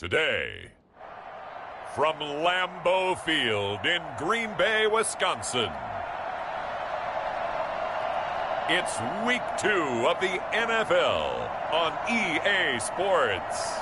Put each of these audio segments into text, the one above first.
Today, from Lambeau Field in Green Bay, Wisconsin, it's Week 2 of the NFL on EA Sports.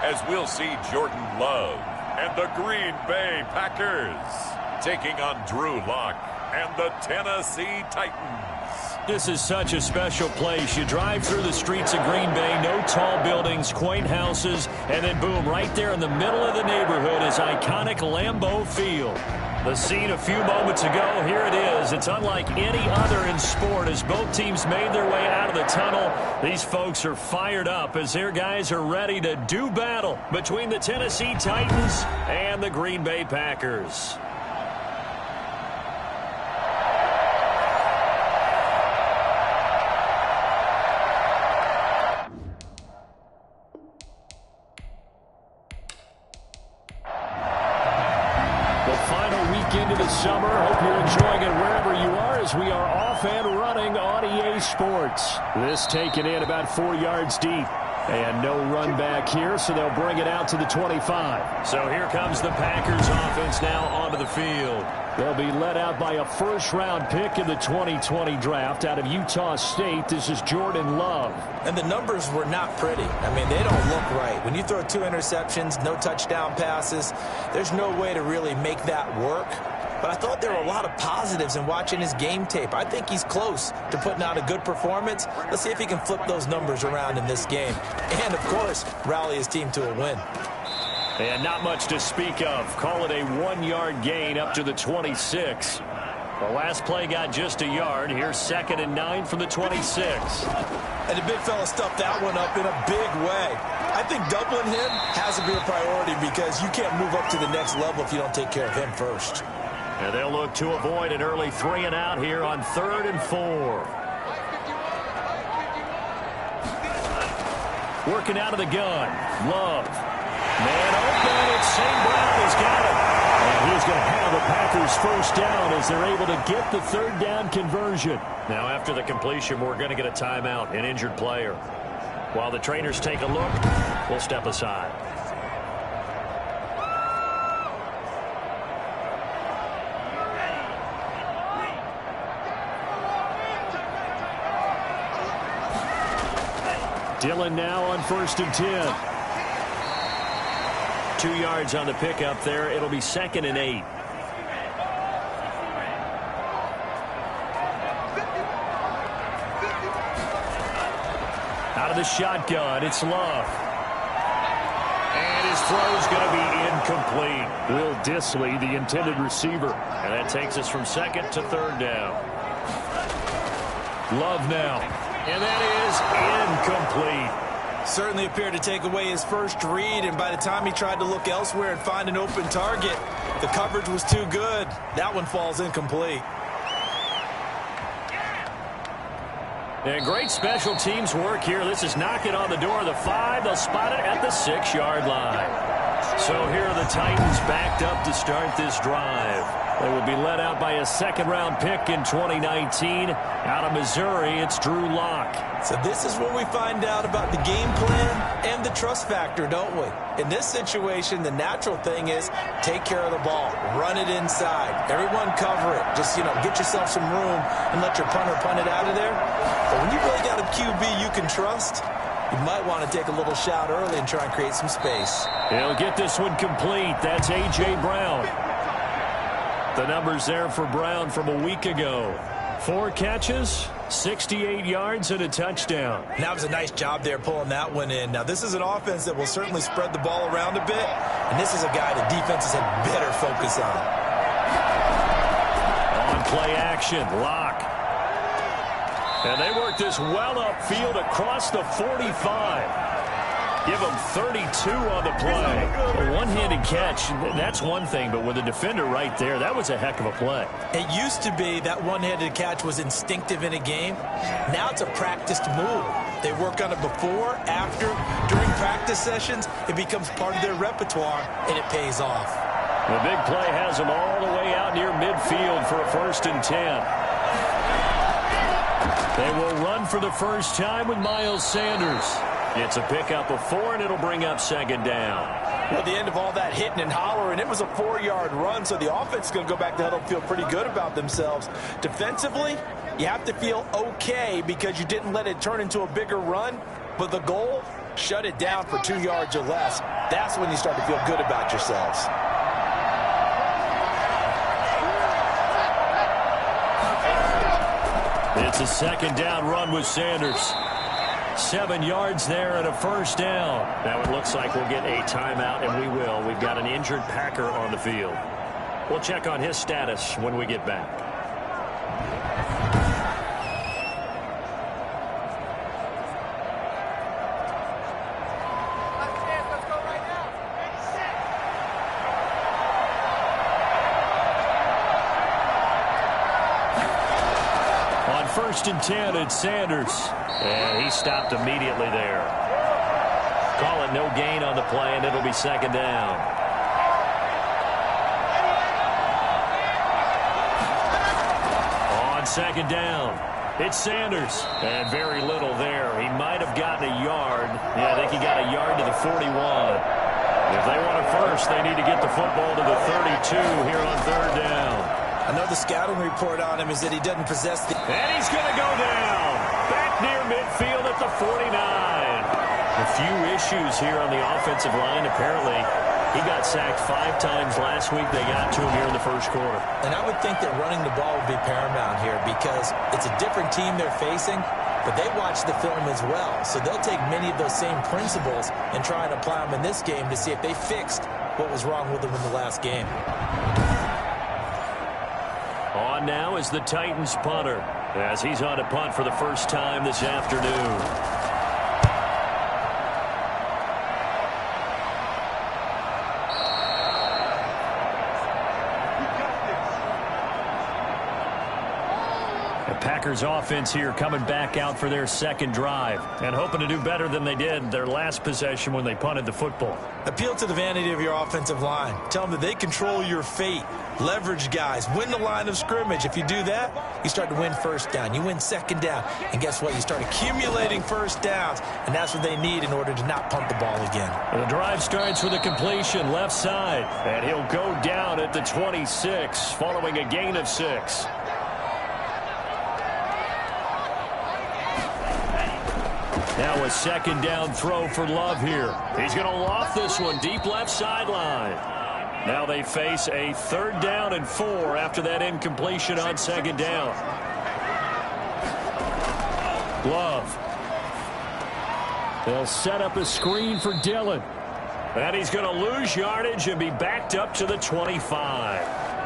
As we'll see Jordan Love and the Green Bay Packers taking on Drew Lock and the Tennessee Titans. This is such a special place. You drive through the streets of Green Bay, no tall buildings, quaint houses, and then boom, right there in the middle of the neighborhood is iconic Lambeau Field. The scene a few moments ago, here it is. It's unlike any other in sport as both teams made their way out of the tunnel. These folks are fired up as their guys are ready to do battle between the Tennessee Titans and the Green Bay Packers. Into the summer. Hope you're enjoying it wherever you are as we are off and running on EA Sports. This taken in about 4 yards deep. And no run back here, so they'll bring it out to the 25. So here comes the Packers offense now onto the field. They'll be led out by a first-round pick in the 2020 draft out of Utah State. This is Jordan Love. And the numbers were not pretty. I mean, they don't look right. When you throw 2 interceptions, no touchdown passes, there's no way to really make that work. But I thought there were a lot of positives in watching his game tape. I think he's close to putting out a good performance. Let's see if he can flip those numbers around in this game. And, of course, rally his team to a win. And not much to speak of. Call it a 1-yard gain up to the 26. The last play got just a yard. Here's 2nd and 9 from the 26. And the big fella stuffed that one up in a big way. I think doubling him has to be a priority because you can't move up to the next level if you don't take care of him first. And they'll look to avoid an early 3 and out here on 3rd and 4. Working out of the gun. Love. Man open. It's St. Brown. He's got it. And he's going to have the Packers first down as they're able to get the 3rd down conversion. Now after the completion, we're going to get a timeout, an injured player. While the trainers take a look, we'll step aside. Dillon now on 1st and 10. 2 yards on the pickup there. It'll be 2nd and 8. Out of the shotgun, it's Love. And his throw's going to be incomplete. Will Dissly, the intended receiver. And that takes us from 2nd to 3rd down. Love now. And that is incomplete. Certainly appeared to take away his first read, and by the time he tried to look elsewhere and find an open target, the coverage was too good. That one falls incomplete. And great special teams work here. This is knocking on the door of the 5. They'll spot it at the 6-yard line. So here are the Titans backed up to start this drive. They will be led out by a 2nd-round pick in 2019. Out of Missouri, it's Drew Lock. So this is where we find out about the game plan and the trust factor, don't we? In this situation, the natural thing is take care of the ball. Run it inside. Everyone cover it. Just, get yourself some room and let your punter punt it out of there. But when you really got a QB you can trust, you might want to take a little shot early and try and create some space. He'll get this one complete. That's A.J. Brown. The numbers there for Brown from a week ago. 4 catches, 68 yards, and a touchdown. That was a nice job there pulling that one in. Now, this is an offense that will certainly spread the ball around a bit, and this is a guy that defenses had better focus on. On play action, Lock. And they work this well upfield across the 45. Give him 32 on the play. A one-handed catch, that's one thing, but with a defender right there, that was a heck of a play. It used to be that one-handed catch was instinctive in a game. Now it's a practiced move. They work on it before, after, during practice sessions. It becomes part of their repertoire, and it pays off. The big play has them all the way out near midfield for a 1st and 10. They will run for the first time with Miles Sanders. It's a pickup of 4, and it'll bring up 2nd down. Well, at the end of all that hitting and hollering, it was a 4-yard run, so the offense is going to go back to the huddle and feel pretty good about themselves. Defensively, you have to feel okay because you didn't let it turn into a bigger run, but the goal, shut it down for 2 yards or less. That's when you start to feel good about yourselves. It's a 2nd down run with Sanders. 7 yards there and a 1st down. Now it looks like we'll get a timeout, and we will. We've got an injured Packer on the field. We'll check on his status when we get back. On 1st and 10, it's Sanders. And he stopped immediately there. Call it no gain on the play, and it'll be 2nd down. On 2nd down, it's Sanders. And very little there. He might have gotten a yard. Yeah, I think he got a yard to the 41. If they want a first, they need to get the football to the 32 here on 3rd down. I know the scouting report on him is that he doesn't possess the... And he's going to go down. Back near midfield at the 49. A few issues here on the offensive line. Apparently, he got sacked 5 times last week. They got to him here in the 1st quarter. And I would think that running the ball would be paramount here because it's a different team they're facing, but they watch the film as well. So they'll take many of those same principles and try and apply them in this game to see if they fixed what was wrong with them in the last game. On now is the Titans punter as he's on a punt for the first time this afternoon. The Packers offense here coming back out for their 2nd drive and hoping to do better than they did their last possession when they punted the football. Appeal to the vanity of your offensive line. Tell them that they control your fate. Leverage guys. Win the line of scrimmage. If you do that, you start to win 1st down. You win 2nd down. And guess what? You start accumulating 1st downs. And that's what they need in order to not punt the ball again. The drive starts with a completion left side. And he'll go down at the 26 following a gain of 6. Now a 2nd down throw for Love here. He's going to loft this one deep left sideline. Now they face a 3rd down and 4 after that incompletion on 2nd down. Love. They'll set up a screen for Dillon. And he's going to lose yardage and be backed up to the 25.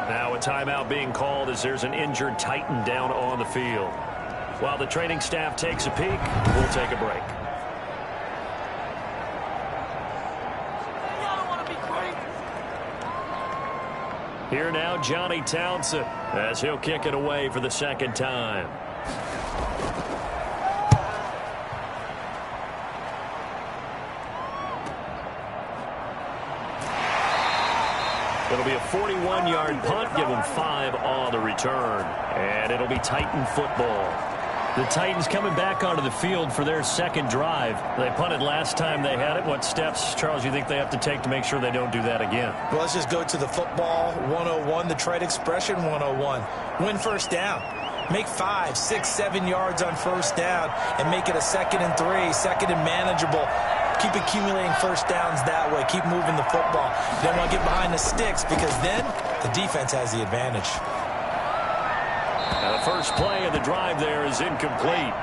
Now a timeout being called as there's an injured Titan down on the field. While the training staff takes a peek, we'll take a break. Here now, Johnny Townsend, as he'll kick it away for the 2nd time. It'll be a 41-yard punt, give them 5 on the return. And it'll be Titan football. The Titans coming back onto the field for their 2nd drive. They punted last time they had it. What steps, Charles, you think they have to take to make sure they don't do that again? Well, let's just go to the football 101, the trade expression 101. Win 1st down. Make 5, 6, 7 yards on 1st down and make it a 2nd and 3, 2nd and manageable. Keep accumulating 1st downs that way. Keep moving the football. You don't want to get behind the sticks because then the defense has the advantage. Now the first play of the drive there is incomplete.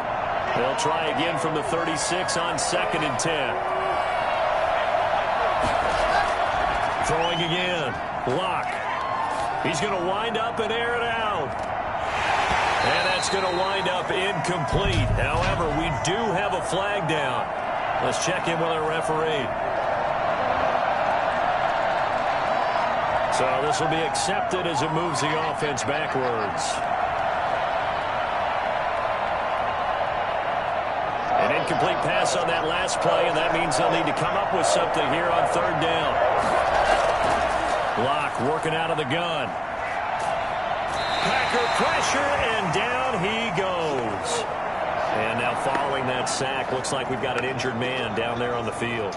They'll try again from the 36 on 2nd and 10. Throwing again. Locke. He's going to wind up and air it out. And that's going to wind up incomplete. However, we do have a flag down. Let's check in with our referee. So this will be accepted as it moves the offense backwards. An incomplete pass on that last play, and that means they'll need to come up with something here on third down. Block working out of the gun. Packer pressure, and down he goes. And now following that sack, looks like we've got an injured man down there on the field.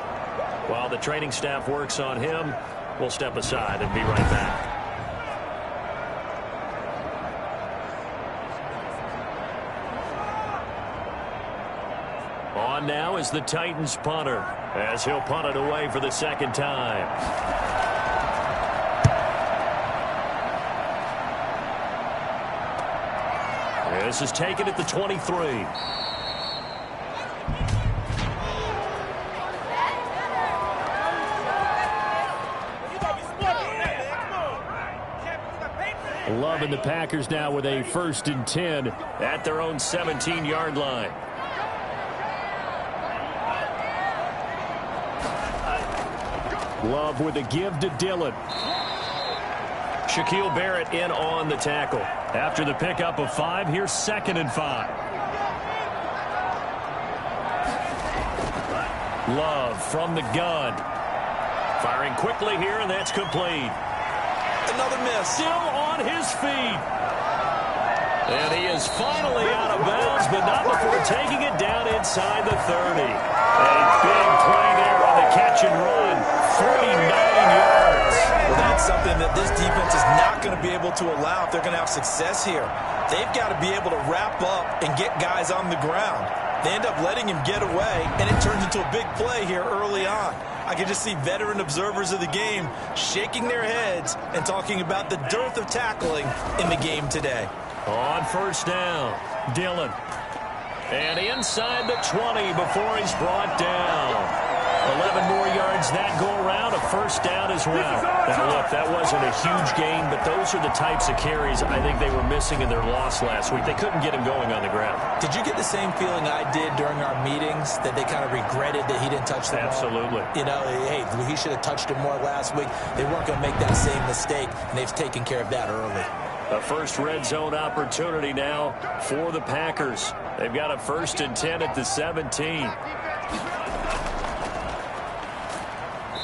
While the training staff works on him, we'll step aside and be right back. On now is the Titans punter, as he'll punt it away for the second time. This is taken at the 23. Love and the Packers now with a 1st and 10 at their own 17-yard line. Love with a give to Dillon. Shaquille Barrett in on the tackle. After the pickup of 5, here's 2nd and 5. Love from the gun. Firing quickly here, and that's complete. Another miss. Still on his feet. And he is finally out of bounds, but not before taking it down inside the 30. A big play there on the catch and run. 49 yards. Well, that's something that this defense is not going to be able to allow if they're going to have success here. They've got to be able to wrap up and get guys on the ground. They end up letting him get away, and it turns into a big play here early on. I can just see veteran observers of the game shaking their heads and talking about the dearth of tackling in the game today. On 1st down, Dillon. And inside the 20 before he's brought down. 11 more yards that go around, a 1st down as well. Now, look, that wasn't a huge gain, but those are the types of carries I think they were missing in their loss last week. They couldn't get him going on the ground. Did you get the same feeling I did during our meetings, that they kind of regretted that he didn't touch the ball? Absolutely. You know, hey, he should have touched it more last week. They weren't going to make that same mistake, and they've taken care of that early. A first red zone opportunity now for the Packers. They've got a 1st and 10 at the 17.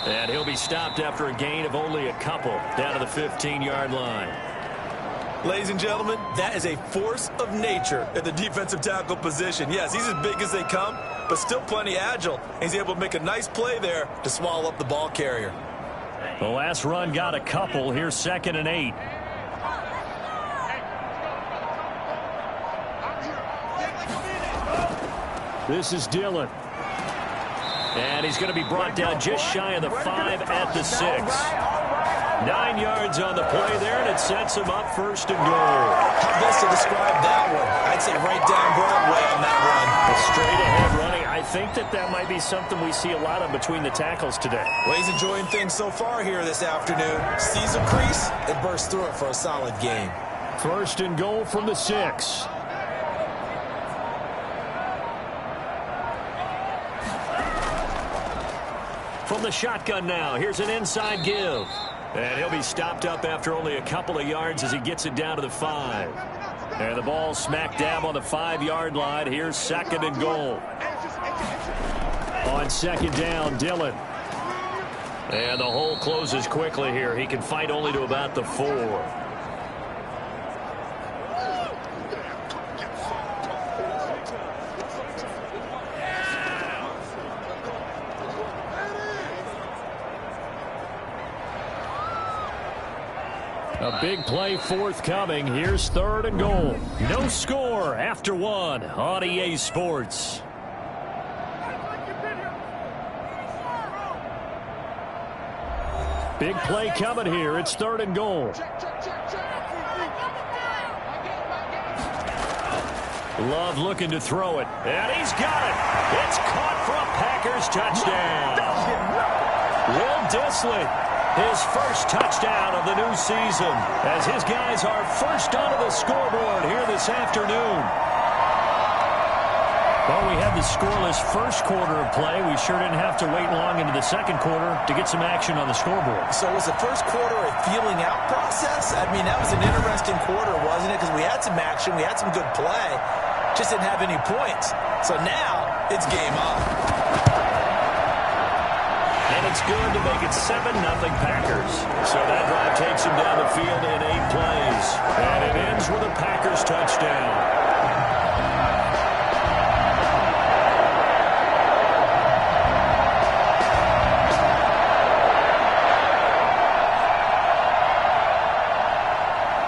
And he'll be stopped after a gain of only a couple down to the 15-yard line. Ladies and gentlemen, that is a force of nature at the defensive tackle position. Yes, he's as big as they come, but still plenty agile. He's able to make a nice play there to swallow up the ball carrier. The last run got a couple. Here's 2nd and 8. This is Dillon. And he's going to be brought down just shy of the 5 at the 6. 9 yards on the play there, and it sets him up 1st and goal. How best to describe that one? I'd say right down Broadway on that run. A straight-ahead running. I think that might be something we see a lot of between the tackles today. Well, he's enjoying things so far here this afternoon. Sees a crease and bursts through it for a solid game. 1st and goal from the 6. From the shotgun now, here's an inside give. And he'll be stopped up after only a couple of yards as he gets it down to the 5. And the ball smack dab on the 5-yard line. Here's 2nd and goal. On 2nd down, Dillon. And the hole closes quickly here. He can fight only to about the 4. A big play forthcoming. Here's 3rd and goal. No score after 1 on EA Sports. Big play coming here. It's 3rd and goal. Love looking to throw it. And he's got it. It's caught for a Packers touchdown. Will Dissly. His first touchdown of the new season as his guys are first onto the scoreboard here this afternoon. Well, we had the scoreless first quarter of play. We sure didn't have to wait long into the second quarter to get some action on the scoreboard. So was the first quarter a feeling out process? I mean, that was an interesting quarter, wasn't it? Because we had some action, we had some good play, just didn't have any points. So now it's game on. And it's good to make it 7-0 Packers. So that drive takes them down the field in 8 plays. And it ends with a Packers touchdown.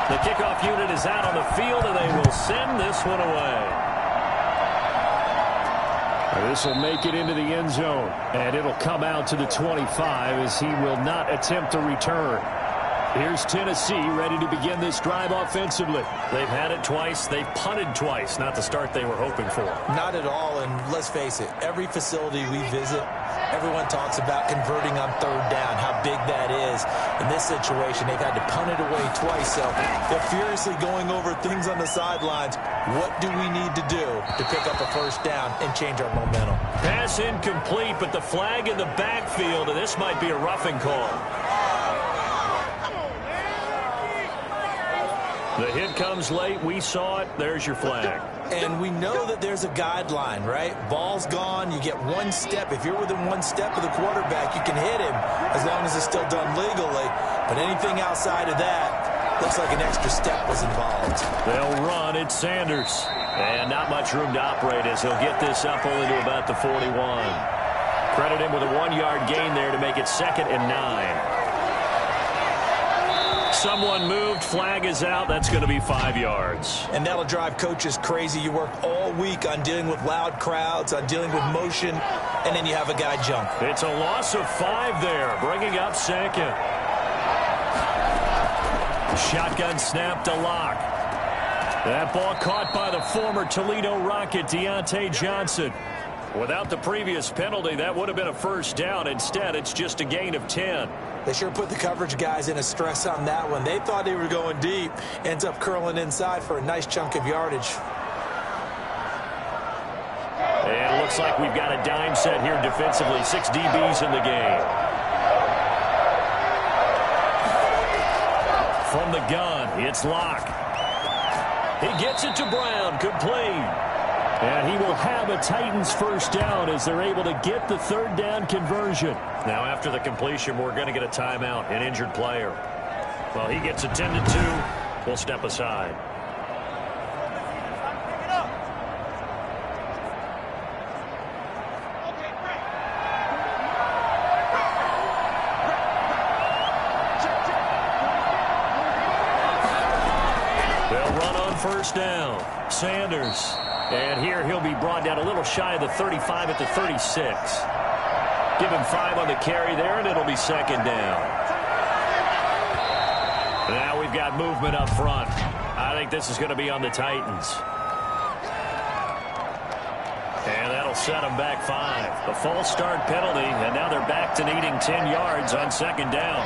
The kickoff unit is out on the field, and they will send this one away. This will make it into the end zone, and it'll come out to the 25 as he will not attempt to return. Here's Tennessee ready to begin this drive offensively. They've had it twice. They've punted twice. Not the start they were hoping for. Not at all, and let's face it, every facility we visit, everyone talks about converting on third down, how big that is. In this situation, they've had to punt it away twice, so they're furiously going over things on the sidelines. What do we need to do to pick up a first down and change our momentum? Pass incomplete, but the flag in the backfield, and this might be a roughing call. The hit comes late. We saw it. There's your flag. And we know that there's a guideline, right? Ball's gone. You get one step. If you're within one step of the quarterback, you can hit him as long as it's still done legally. But anything outside of that, looks like an extra step was involved. They'll run. It's Sanders. And not much room to operate as he'll get this up only to about the 41. Credit him with a 1-yard gain there to make it 2nd and 9. Someone moved. Flag is out. That's going to be 5 yards. And that'll drive coaches crazy. You work all week on dealing with loud crowds, on dealing with motion, and then you have a guy jump. It's a loss of 5 there, bringing up 2nd. Shotgun snap to Locke. That ball caught by the former Toledo Rocket, Deontay Johnson. Without the previous penalty, that would have been a first down. Instead, it's just a gain of 10. They sure put the coverage guys in a stress on that one. They thought they were going deep. Ends up curling inside for a nice chunk of yardage. And it looks like we've got a dime set here defensively. 6 DBs in the game. From the gun, it's Locke. He gets it to Brown, complete. And he will have a Titans first down as they're able to get the 3rd down conversion. Now after the completion, we're going to get a timeout, an injured player. Well, he gets attended to. We'll step aside. They'll run on first down. Sanders. And here he'll be brought down a little shy of the 35 at the 36. Give him 5 on the carry there, and it'll be 2nd down. Now we've got movement up front. I think this is going to be on the Titans. And that'll set them back 5. A false start penalty, and now they're back to needing 10 yards on 2nd down.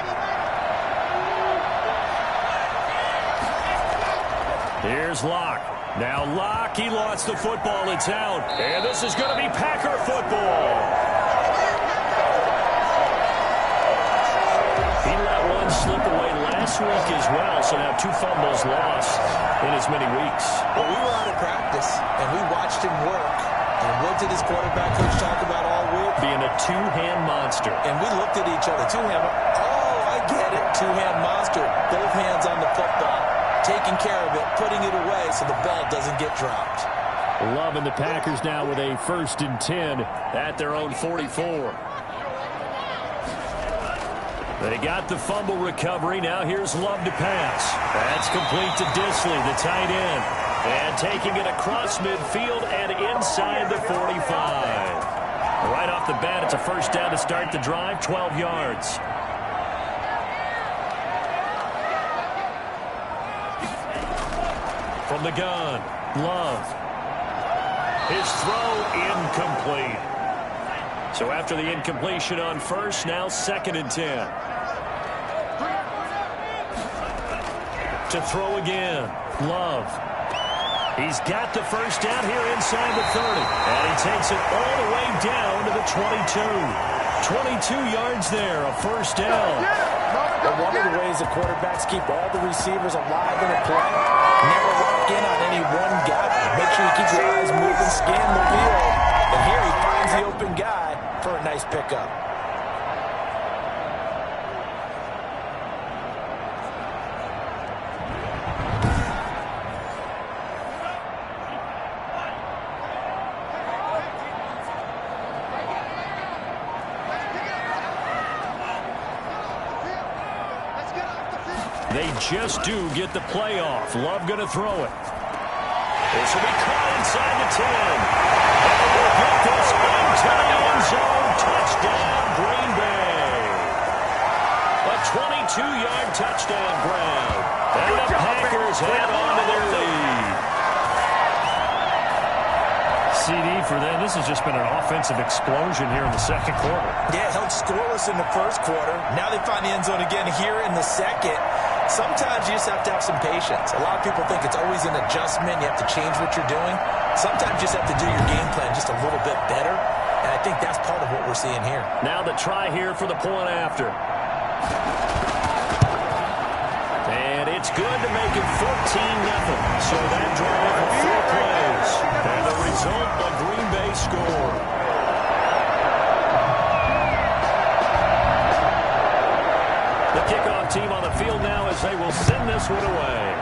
Here's Locke. Now Locke, he lost the football. It's out. And this is going to be Packer football. He let one slip away last week as well, so now 2 fumbles lost in as many weeks. Well, we were out of practice, and we watched him work. And what did his quarterback coach talk about all week? Being a 2-hand monster. And we looked at each other. 2-hand. Oh, I get it. 2-hand monster. Both hands on the football. Taking care of it, putting it away so the ball doesn't get dropped. Love and the Packers now with a 1st and 10 at their own 44. They got the fumble recovery. Now here's Love to pass. That's complete to Disley, the tight end. And taking it across midfield and inside the 45. Right off the bat, it's a first down to start the drive, 12 yards. From the gun, Love. His throw incomplete. So after the incompletion on first, now 2nd and 10. To throw again, Love. He's got the first down here inside the 30. And he takes it all the way down to the 22. 22 yards there, a first down. But one of the ways the quarterbacks keep all the receivers alive in a play, never lock in on any one guy. Make sure you keep your eyes moving, scan the field. And here he finds the open guy for a nice pickup. They just do get the playoff. Love going to throw it. This will be caught inside the 10. And they'll get this into the end zone. Touchdown, Green Bay. A 22-yard touchdown grab. And the Packers head on to their lead. CD for them. This has just been an offensive explosion here in the second quarter. Yeah, held scoreless in the first quarter. Now they find the end zone again here in the second. Sometimes you just have to have some patience. A lot of people think it's always an adjustment. You have to change what you're doing. Sometimes you just have to do your game plan just a little bit better. And I think that's part of what we're seeing here. Now the try here for the point after. And it's good to make it 14-0. So that drive of 4 plays. And the result, a Green Bay score. The kickoff team on the field now as they will send this one away.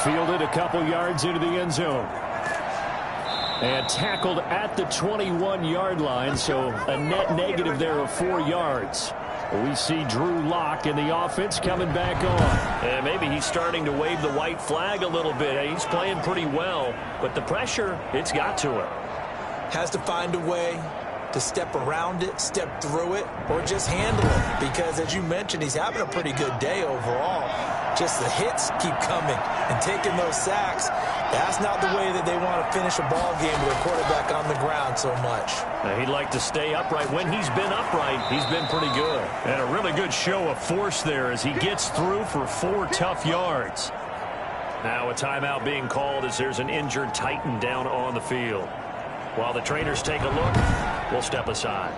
Fielded a couple yards into the end zone. And tackled at the 21-yard line, so a net negative there of 4 yards. We see Drew Lock and the offense coming back on. And maybe he's starting to wave the white flag a little bit. He's playing pretty well, but the pressure, it's got to him. Has to find a way to step around it, step through it, or just handle it. Because, as you mentioned, he's having a pretty good day overall. Just the hits keep coming and taking those sacks. That's not the way that they want to finish a ball game with a quarterback on the ground so much. Now, he'd like to stay upright. When he's been upright, he's been pretty good. And a really good show of force there as he gets through for 4 tough yards. Now a timeout being called as there's an injured Titan down on the field. While the trainers take a look, we'll step aside.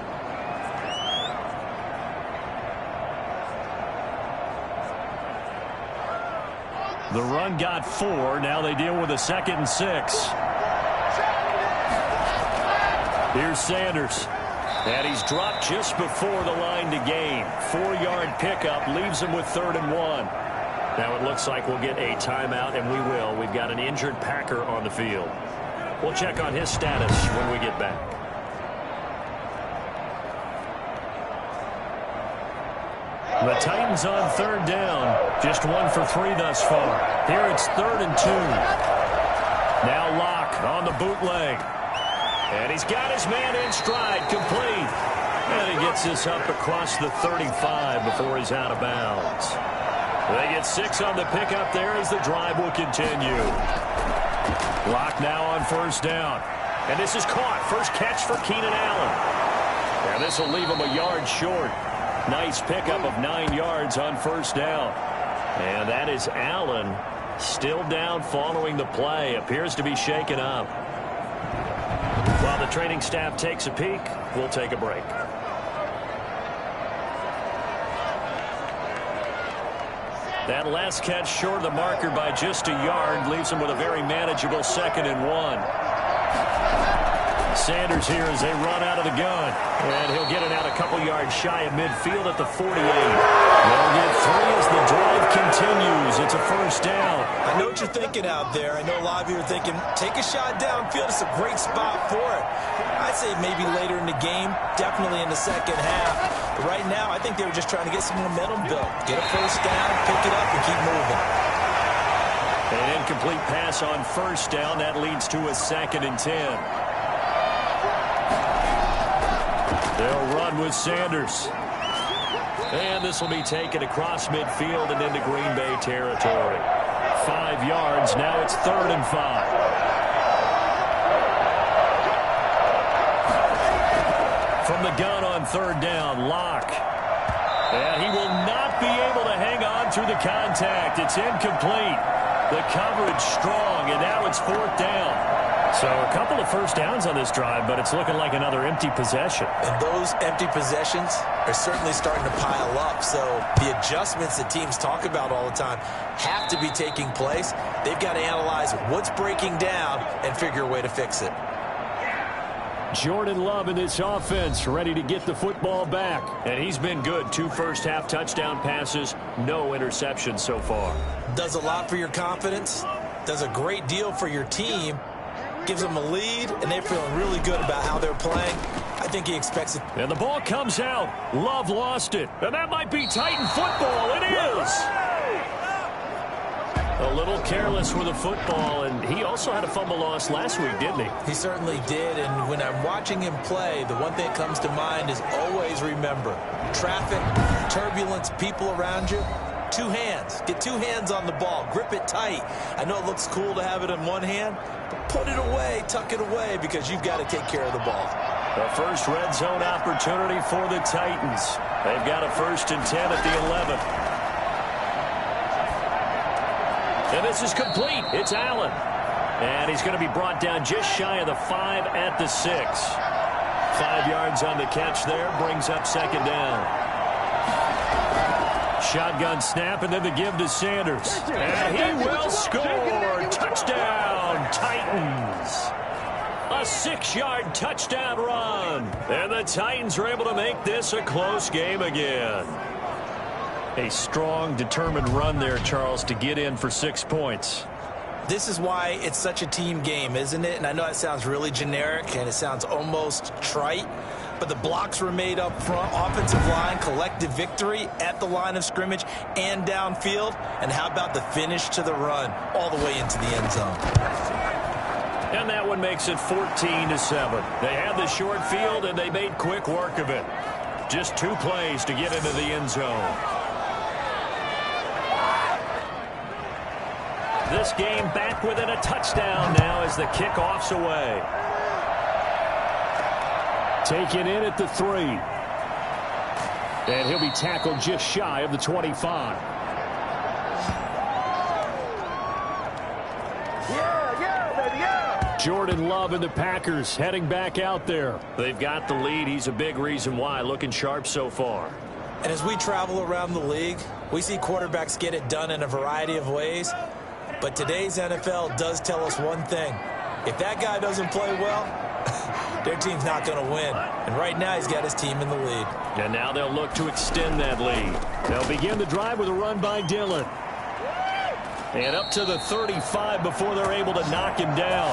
The run got 4. Now they deal with a 2nd and 6. Here's Sanders. And he's dropped just before the line to gain. 4-yard pickup leaves him with 3rd and 1. Now it looks like we'll get a timeout, and we will. We've got an injured Packer on the field. We'll check on his status when we get back. The Titans on 3rd down. Just 1 for 3 thus far. Here it's 3rd and 2. Now Locke on the bootleg. And he's got his man in stride, complete. And he gets this up across the 35 before he's out of bounds. They get 6 on the pickup there as the drive will continue. Locke now on 1st down. And this is caught. First catch for Keenan Allen. And this will leave him a yard short. Nice pickup of 9 yards on 1st down. And that is Allen still down following the play. Appears to be shaken up. While the training staff takes a peek, we'll take a break. That last catch short of the marker by just a yard leaves him with a very manageable 2nd and 1. Sanders here as they run out of the gun. And he'll get it out a couple yards shy of midfield at the 48. They'll get 3 as the drive continues. It's a 1st down. I know what you're thinking out there. I know a lot of you are thinking, take a shot downfield. It's a great spot for it. I'd say maybe later in the game, definitely in the second half. But right now, I think they were just trying to get some momentum built. Get a 1st down, pick it up, and keep moving. An incomplete pass on 1st down. That leads to a 2nd and 10. They'll run with Sanders. And this will be taken across midfield and into Green Bay territory. 5 yards. Now it's 3rd and 5. From the gun on 3rd down, Locke. And he will not be able to hang on through the contact. It's incomplete. The coverage strong, and now it's 4th down. So a couple of first downs on this drive, but it's looking like another empty possession. And those empty possessions are certainly starting to pile up. So the adjustments that teams talk about all the time have to be taking place. They've got to analyze what's breaking down and figure a way to fix it. Jordan Love in this offense, ready to get the football back. And he's been good. 2 first-half touchdown passes, no interceptions so far. Does a lot for your confidence. Does a great deal for your team. Gives them a lead, and they're feeling really good about how they're playing. I think he expects it. And the ball comes out. Love lost it. And that might be Titan football. It is. A little careless with the football, and he also had a fumble loss last week, didn't he? He certainly did, and when I'm watching him play, the one thing that comes to mind is always remember, traffic, turbulence, people around you, 2 hands. Get 2 hands on the ball. Grip it tight. I know it looks cool to have it in one hand, but put it away, tuck it away, because you've got to take care of the ball. The first red zone opportunity for the Titans. They've got a 1st and 10 at the 11th. And this is complete. It's Allen. And he's going to be brought down just shy of the 5 at the 6. 5 yards on the catch there. Brings up 2nd down. Shotgun snap, and then the give to Sanders. And he will score. Touchdown, Titans. A 6-yard touchdown run. And the Titans are able to make this a close game again. A strong, determined run there, Charles, to get in for 6 points. This is why it's such a team game, isn't it? And I know it sounds really generic, and it sounds almost trite, but the blocks were made up front, offensive line, collective victory at the line of scrimmage and downfield. And how about the finish to the run all the way into the end zone? And that one makes it 14-7. They had the short field, and they made quick work of it. Just 2 plays to get into the end zone. This game back within a touchdown now as the kickoff's away. Taken in at the 3. And he'll be tackled just shy of the 25. Jordan Love and the Packers heading back out there. They've got the lead. He's a big reason why. Looking sharp so far. And as we travel around the league, we see quarterbacks get it done in a variety of ways. But today's NFL does tell us one thing. If that guy doesn't play well, their team's not going to win. And right now he's got his team in the lead. And now they'll look to extend that lead. They'll begin the drive with a run by Dillon. And up to the 35 before they're able to knock him down.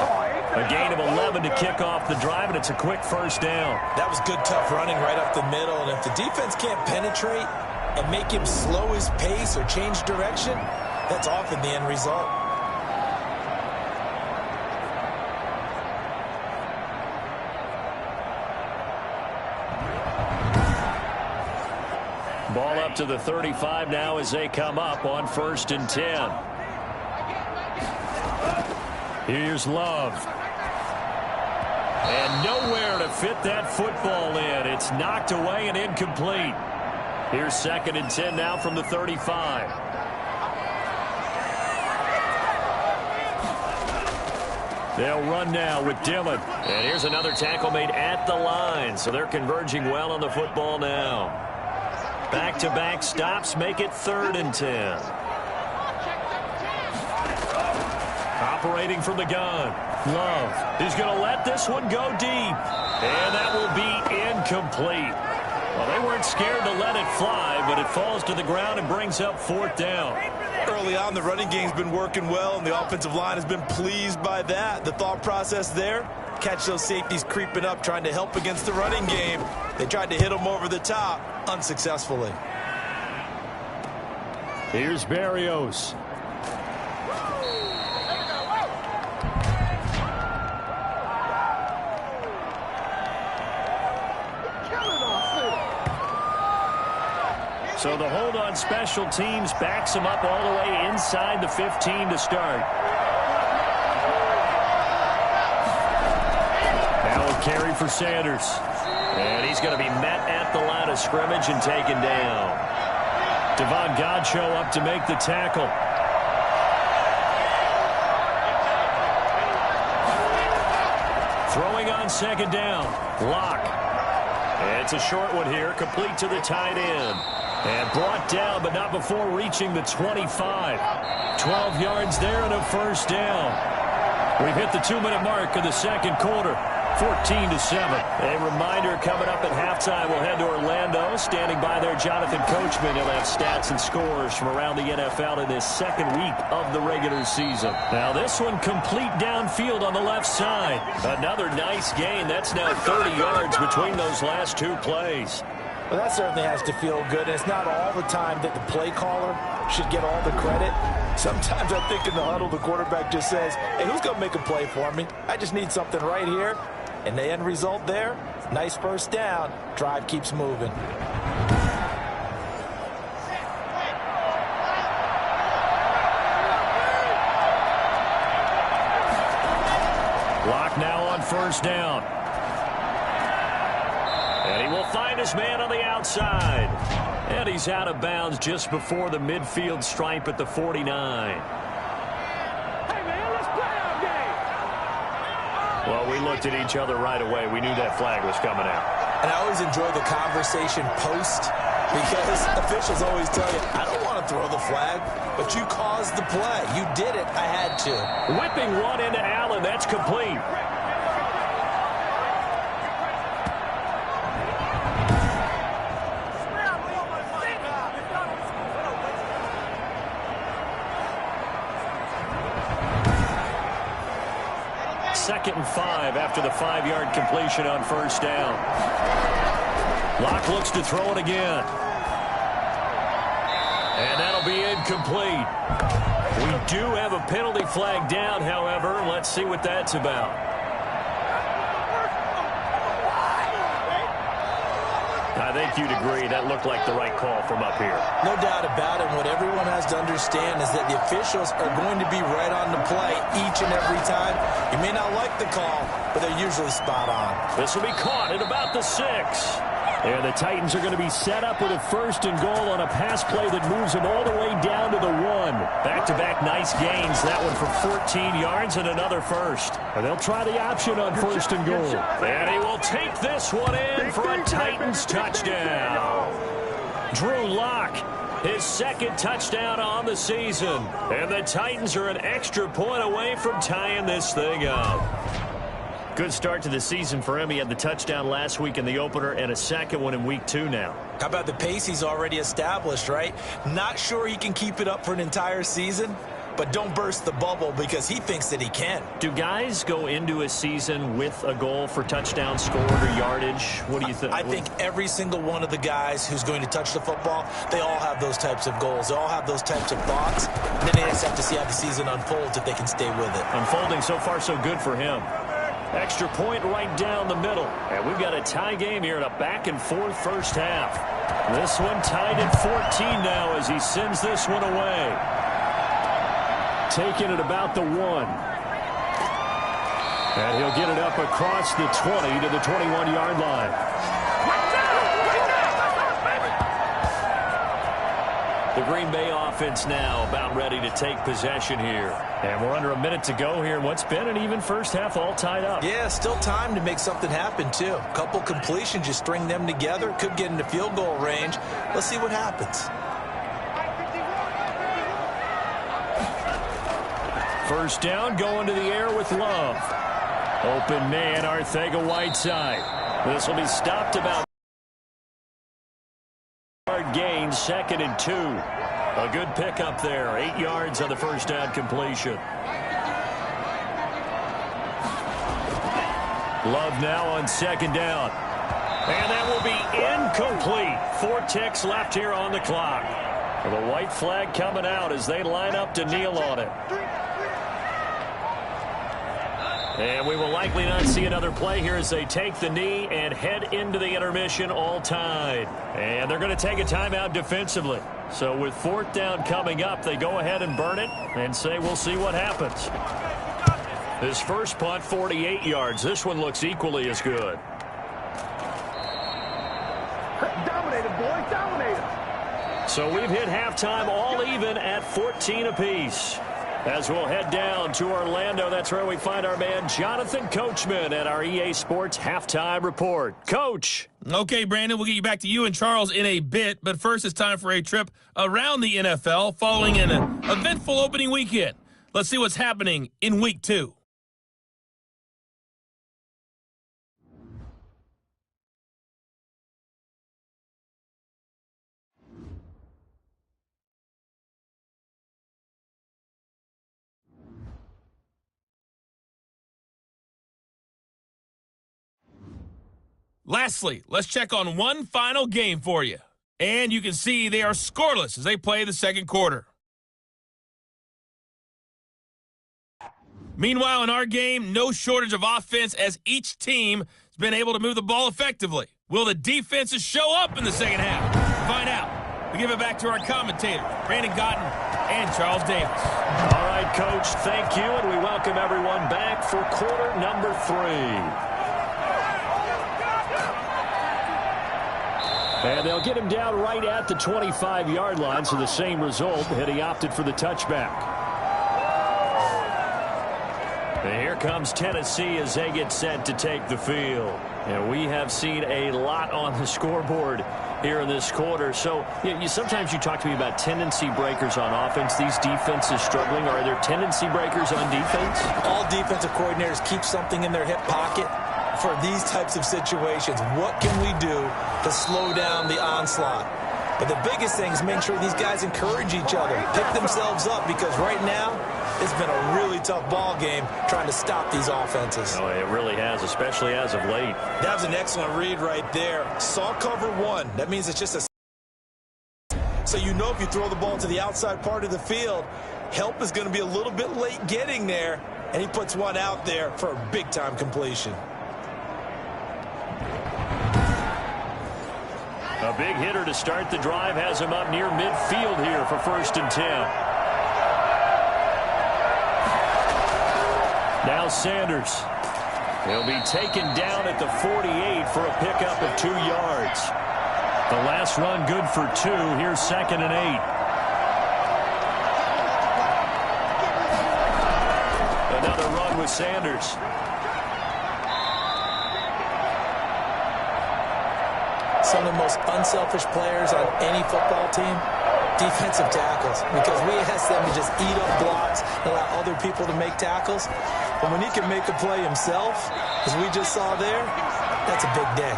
A gain of 11 to kick off the drive, and it's a quick 1st down. That was good, tough running right up the middle. And if the defense can't penetrate and make him slow his pace or change direction, that's often the end result. Ball up to the 35 now as they come up on 1st and 10. Here's Love. And nowhere to fit that football in. It's knocked away and incomplete. Here's 2nd and 10 now from the 35. They'll run now with Dillon. And here's another tackle made at the line. So they're converging well on the football now. Back-to-back stops make it 3rd and 10. Operating from the gun. Love is going to let this one go deep. And that will be incomplete. Well, they weren't scared to let it fly, but it falls to the ground and brings up 4th down. Early on, the running game's been working well, and the offensive line has been pleased by that. The thought process there, catch those safeties creeping up, trying to help against the running game. They tried to hit them over the top, unsuccessfully. Here's Berrios. So the hold on special teams backs him up all the way inside the 15 to start. Now a carry for Sanders. And he's going to be met at the line of scrimmage and taken down. Devon Godchaux up to make the tackle. Throwing on second down. Locke. It's a short one here, complete to the tight end. And brought down, but not before reaching the 25. 12 yards there and a first down. We've hit the 2-minute mark of the second quarter. 14-7. A reminder coming up at halftime. We'll head to Orlando. Standing by there, Jonathan Coachman. He'll have stats and scores from around the NFL in this second week of the regular season. Now this one complete downfield on the left side. Another nice gain. That's now 30 yards between those last two plays. Well, that certainly has to feel good. And it's not all the time that the play caller should get all the credit. Sometimes I think in the huddle, the quarterback just says, hey, who's going to make a play for me? I just need something right here. And the end result there, nice first down. Drive keeps moving. Locke now on first down. And he will find his man on the outside. And he's out of bounds just before the midfield stripe at the 49. Well, we looked at each other right away. We knew that flag was coming out. And I always enjoy the conversation post because officials always tell you, I don't want to throw the flag, but you caused the play. You did it. I had to. Whipping one into Allen. That's complete. Second and 5 after the 5-yard completion on first down. Locke looks to throw it again. And that'll be incomplete. We do have a penalty flag down, however. Let's see what that's about. I think you'd agree that looked like the right call from up here. No doubt about it. What everyone has to understand is that the officials are going to be right on the play each and every time. You may not like the call, but they're usually spot on. This will be caught at about the 6. And the Titans are going to be set up with a first and goal on a pass play that moves them all the way down to the 1. Back-to-back nice gains. That one for 14 yards and another first. And they'll try the option on first and goal. And he will take this one in for a Titans touchdown. Drew Locke, his second touchdown on the season. And the Titans are an extra point away from tying this thing up. Good start to the season for him. He had the touchdown last week in the opener and a second one in week 2 now. How about the pace he's already established, right? Not sure he can keep it up for an entire season, but don't burst the bubble because he thinks that he can. Do guys go into a season with a goal for touchdown scored or yardage? What do you think? I think every single one of the guys who's going to touch the football, they all have those types of goals. They all have those types of thoughts. And then they just have to see how the season unfolds if they can stay with it. Unfolding so far so good for him. Extra point right down the middle. And we've got a tie game here in a back-and-forth first half. This one tied at 14 now as he sends this one away. Taking it about the 1. And he'll get it up across the 20 to the 21-yard line. The Green Bay offense now about ready to take possession here. And we're under a minute to go here. What's been an even first half all tied up. Yeah, still time to make something happen, too. A couple completions, you string them together. Could get into field goal range. Let's see what happens. First down, going to the air with Love. Open man, Arcega-Whiteside. This will be stopped about gain, 2nd and 2. A good pickup there. 8 yards on the first down completion. Love now on second down. And that will be incomplete. 4 ticks left here on the clock. The white flag coming out as they line up to kneel on it. And we will likely not see another play here as they take the knee and head into the intermission all tied. And they're going to take a timeout defensively. So with 4th down coming up, they go ahead and burn it and say we'll see what happens. This first punt, 48 yards. This one looks equally as good. Dominated, boys, dominated. So we've hit halftime all even at 14 apiece. As we'll head down to Orlando, that's where we find our man Jonathan Coachman at our EA Sports Halftime Report. Coach. Okay, Brandon, we'll get you back to you and Charles in a bit, but first it's time for a trip around the NFL following an eventful opening weekend. Let's see what's happening in Week 2. Lastly, let's check on one final game for you. And you can see they are scoreless as they play the second quarter. Meanwhile, in our game, no shortage of offense as each team has been able to move the ball effectively. Will the defenses show up in the second half? To find out, we give it back to our commentators, Brandon Gotten and Charles Davis. All right, Coach, thank you, and we welcome everyone back for quarter number 3. And they'll get him down right at the 25-yard line, so the same result, and he opted for the touchback. And here comes Tennessee as they get set to take the field. And we have seen a lot on the scoreboard here in this quarter. So sometimes you talk to me about tendency breakers on offense. These defenses struggling. Are there tendency breakers on defense? All defensive coordinators keep something in their hip pocket for these types of situations. What can we do to slow down the onslaught? But the biggest thing is make sure these guys encourage each other, pick themselves up, because right now it's been a really tough ball game trying to stop these offenses. Oh, it really has, especially as of late. That was an excellent read right there. Saw cover 1. That means it's just a... So you know if you throw the ball to the outside part of the field, help is going to be a little bit late getting there, and he puts one out there for a big-time completion. A big hitter to start the drive has him up near midfield here for 1st and 10. Now Sanders. He'll be taken down at the 48 for a pickup of 2 yards. The last run good for 2. Here's 2nd and 8. Another run with Sanders. Some of the most unselfish players on any football team, defensive tackles, because we ask them to just eat up blocks and allow other people to make tackles. But when he can make a play himself, as we just saw there, that's a big day.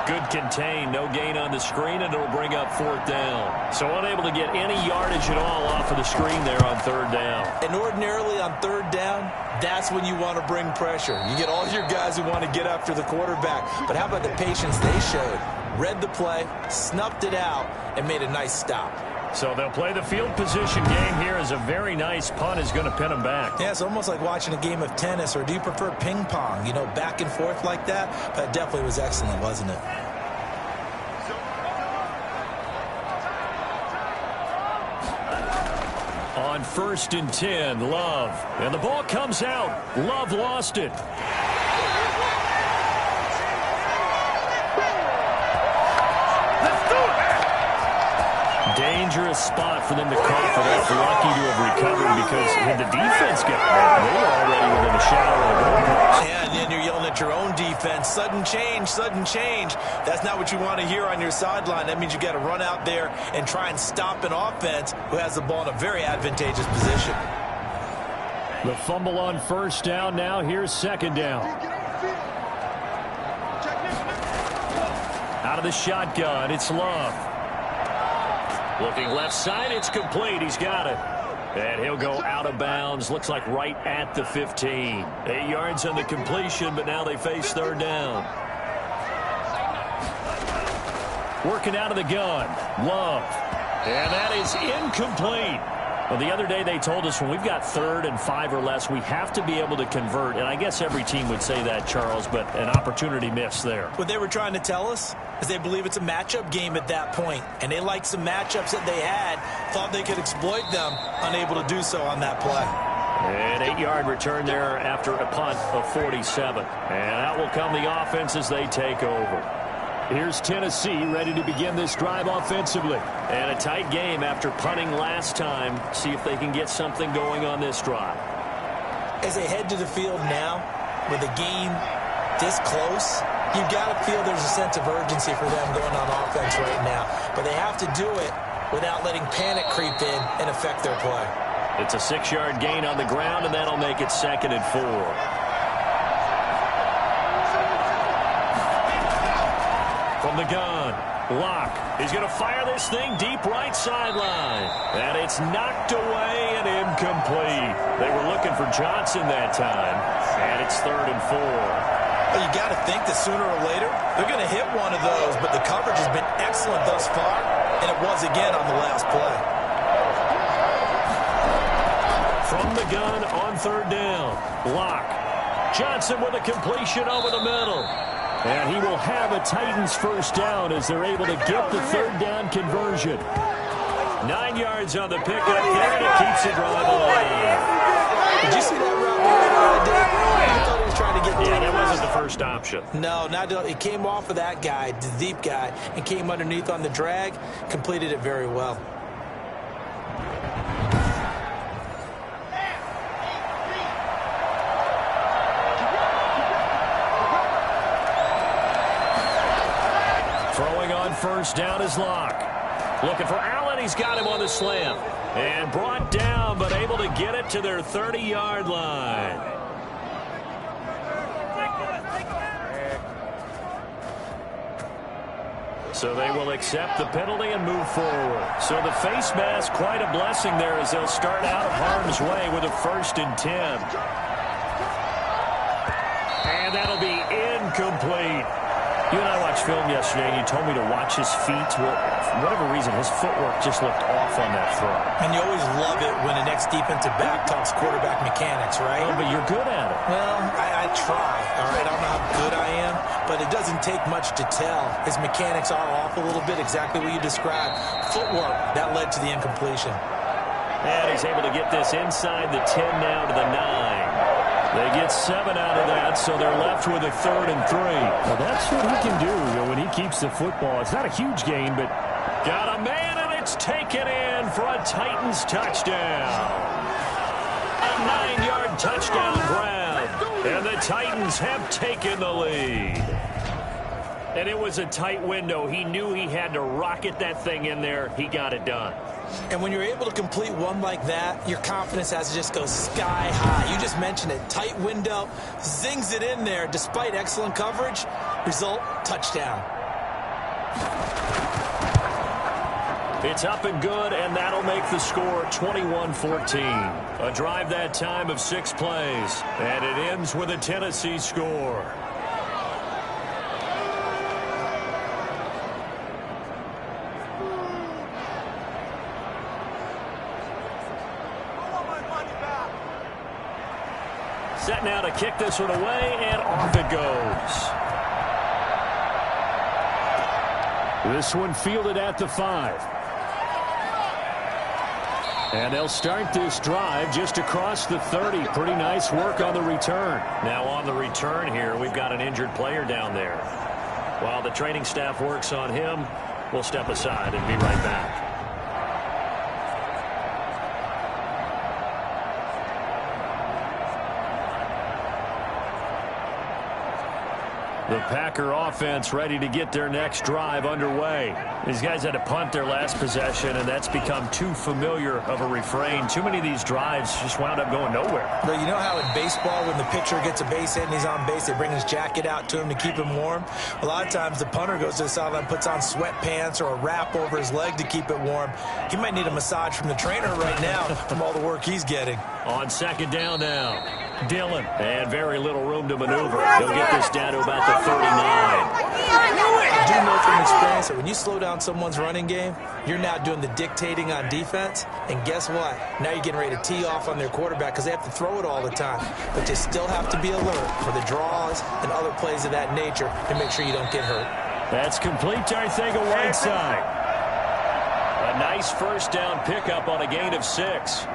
Good contain, no gain on the screen, and it'll bring up 4th down. So unable to get any yardage at all off of the screen there on 3rd down. And ordinarily on 3rd down, that's when you want to bring pressure. You get all your guys who want to get after the quarterback. But how about the patience they showed? Read the play, snuffed it out, and made a nice stop. So they'll play the field position game here as a very nice punt is going to pin them back. Yeah, it's almost like watching a game of tennis, or do you prefer ping pong? You know, back and forth like that? But it definitely was excellent, wasn't it? On 1st and 10, Love. And the ball comes out. Love lost it. Dangerous spot for them to call for that. Lucky to have recovered, because when the defense got there, they were already within a shadow of a goal post. And then you're yelling at your own defense. Sudden change, sudden change. That's not what you want to hear on your sideline. That means you got to run out there and try and stop an offense who has the ball in a very advantageous position. The fumble on 1st down. Now here's 2nd down. Out of the shotgun, it's Love. Looking left side, it's complete. He's got it. And he'll go out of bounds. Looks like right at the 15. 8 yards on the completion, but now they face 3rd down. Working out of the gun. Love. And that is incomplete. Well, the other day they told us when we've got 3rd and 5 or less, we have to be able to convert. And I guess every team would say that, Charles, but an opportunity missed there. What they were trying to tell us is they believe it's a matchup game at that point. And they liked some matchups that they had, thought they could exploit them, unable to do so on that play. An 8-yard return there after a punt of 47. And out will come the offense as they take over. Here's Tennessee ready to begin this drive offensively. And a tight game after punting last time. See if they can get something going on this drive. As they head to the field now, with a game this close, you've got to feel there's a sense of urgency for them going on offense right now. But they have to do it without letting panic creep in and affect their play. It's a 6-yard gain on the ground, and that'll make it 2nd and 4. From the gun, Locke. He's going to fire this thing deep right sideline. And it's knocked away and incomplete. They were looking for Johnson that time. And it's 3rd and 4. Well, you got to think that sooner or later they're going to hit one of those, but the coverage has been excellent thus far, and it was again on the last play. From the gun on 3rd down, Locke. Johnson with a completion over the middle. And he will have a Titans first down as they're able to get the 3rd down conversion. 9 yards on the pickup there, and it keeps the drive alive. Did you see that route I thought he was trying to get Yeah, that wasn't the first option. No, it came off of that guy, the deep guy, and came underneath on the drag, completed it very well. Throwing on first down is Locke. Looking for Allen. He's got him on the slam. And brought down, but able to get it to their 30-yard line. So they will accept the penalty and move forward. So the face mask, quite a blessing there as they'll start out of harm's way with a 1st and 10. And that'll be incomplete. You and I watched film yesterday, and you told me to watch his feet. Well, for whatever reason, his footwork just looked off on that throw. And you always love it when the next defensive back talks quarterback mechanics, right? Oh, but you're good at it. Well, I try, all right? I don't know how good I am, but it doesn't take much to tell. His mechanics are off a little bit, exactly what you described. Footwork, that led to the incompletion. And he's able to get this inside the 10 now to the 9. They get 7 out of that, so they're left with a 3rd and 3. Well, that's what he can do when he keeps the football. It's not a huge gain, but got a man, and it's taken in for a Titans touchdown. A 9-yard touchdown grab, and the Titans have taken the lead. And it was a tight window. He knew he had to rocket that thing in there. He got it done. And when you're able to complete one like that, your confidence has to just go sky high. You just mentioned it. Tight window, zings it in there despite excellent coverage. Result, touchdown. It's up and good, and that'll make the score 21-14. A drive that time of 6 plays, and it ends with a Tennessee score. Set now to kick this one away, and off it goes. this one fielded at the 5. And they'll start this drive just across the 30. Pretty nice work on the return. Now on the return here, we've got an injured player down there. While the training staff works on him, we'll step aside and be right back. The Packer offense ready to get their next drive underway. These guys had to punt their last possession, and that's become too familiar of a refrain. Too many of these drives just wound up going nowhere. But you know how in baseball, when the pitcher gets a base hit and he's on base, they bring his jacket out to him to keep him warm? A lot of times the punter goes to the sideline, puts on sweatpants or a wrap over his leg to keep it warm. He might need a massage from the trainer right now from all the work he's getting. On second down now. Dillon, and very little room to maneuver. He'll get this down to about the 39. I do know from experience that when you slow down someone's running game, you're now doing the dictating on defense, and guess what? Now you're getting ready to tee off on their quarterback because they have to throw it all the time. But you still have to be alert for the draws and other plays of that nature to make sure you don't get hurt. That's complete to Arcega-Whiteside. A nice first down pickup on a gain of 6.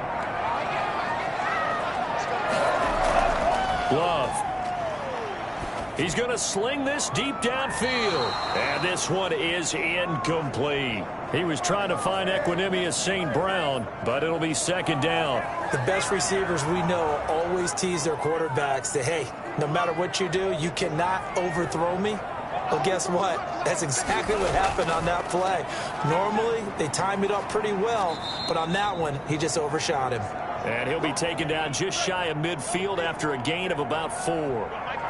Love. He's going to sling this deep downfield. And this one is incomplete. He was trying to find Equinemius St. Brown, but it'll be second down. The best receivers we know always tease their quarterbacks that, hey, no matter what you do, you cannot overthrow me. Well, guess what? That's exactly what happened on that play. Normally, they time it up pretty well, but on that one, he just overshot him. And he'll be taken down just shy of midfield after a gain of about 4.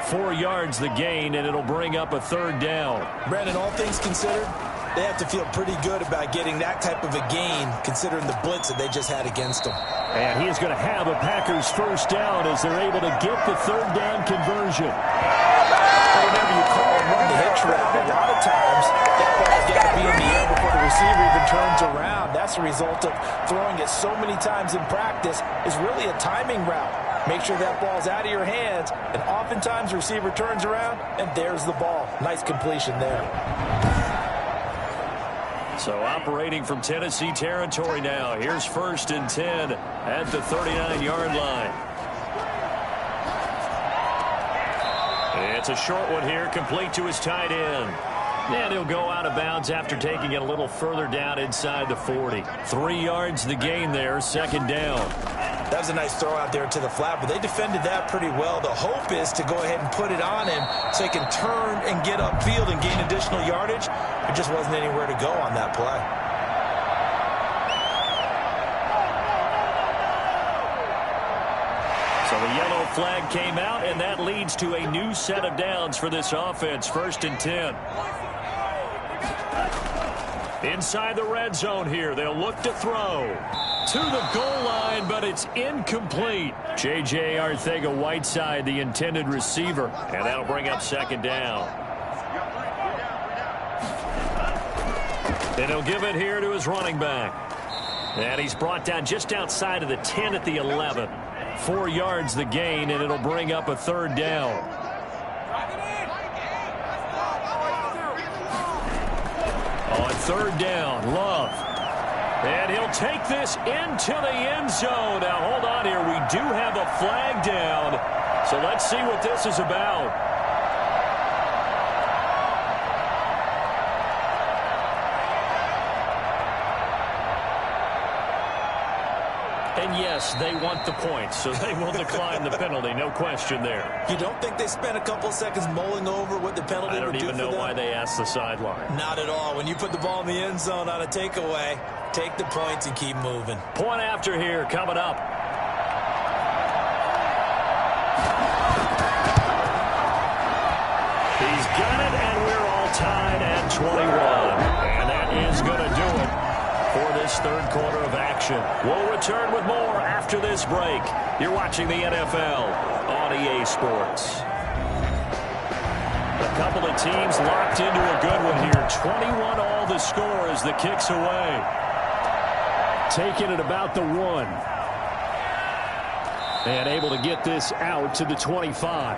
4 yards the gain, and it'll bring up a third down. Brandon, all things considered, they have to feel pretty good about getting that type of a gain, considering the blitz that they just had against them. And he is going to have a Packers first down as they're able to get the third down conversion. Whenever you call and run the hitch route, a lot of times that ball's got to be in the air before the receiver even turns around. That's a result of throwing it so many times in practice. Is really a timing route. Make sure that ball's out of your hands, and oftentimes the receiver turns around, and there's the ball. Nice completion there. So operating from Tennessee territory now. Here's 1st and 10 at the 39-yard line. It's a short one here, complete to his tight end. And he'll go out of bounds after taking it a little further down inside the 40. 3 yards the gain there, second down. That was a nice throw out there to the flat, but they defended that pretty well. The hope is to go ahead and put it on him so he can turn and get upfield and gain additional yardage. There just wasn't anywhere to go on that play. So the yellow flag came out, and that leads to a new set of downs for this offense. 1st and 10. Inside the red zone here, they'll look to throw to the goal line, but it's incomplete. J.J. Arcega-Whiteside, the intended receiver, and that'll bring up second down. And he'll give it here to his running back. And he's brought down just outside of the 10 at the 11. 4 yards the gain, and it'll bring up a third down. On third down, Love. And he'll take this into the end zone. Now, hold on here. We do have a flag down. So let's see what this is about. And yes, they want the points, so they will decline the penalty. No question there. You don't think they spent a couple seconds mulling over what the penalty would do for them? I don't even know why they asked the sideline. Not at all. When you put the ball in the end zone on a takeaway, take the points and keep moving. Point after here coming up. He's got it, and we're all tied at 21. And that is going to do it for this third quarter of action. We'll return with more after this break. You're watching the NFL on EA Sports. A couple of teams locked into a good one here. 21 all the score as the kick's away. Taking it about the 1. And able to get this out to the 25.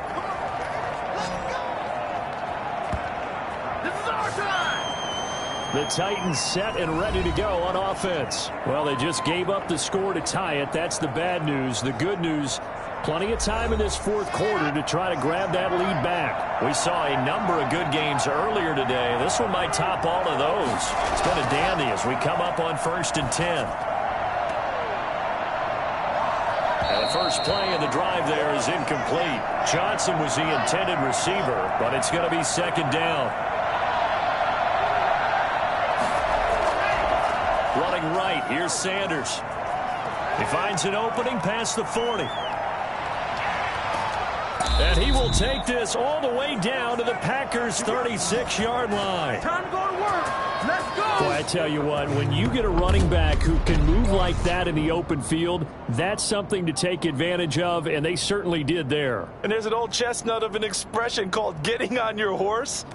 The Titans set and ready to go on offense. Well, they just gave up the score to tie it. That's the bad news. The good news, plenty of time in this fourth quarter to try to grab that lead back. We saw a number of good games earlier today. This one might top all of those. It's been a dandy as we come up on 1st and 10. And the first play of the drive there is incomplete. Johnson was the intended receiver, but it's going to be second down. Running right, here's Sanders. He finds an opening past the 40. And he will take this all the way down to the Packers' 36-yard line. Time to go to work. Let's go. Boy, I tell you what, when you get a running back who can move like that in the open field, that's something to take advantage of, and they certainly did there. And there's an old chestnut of an expression called getting on your horse.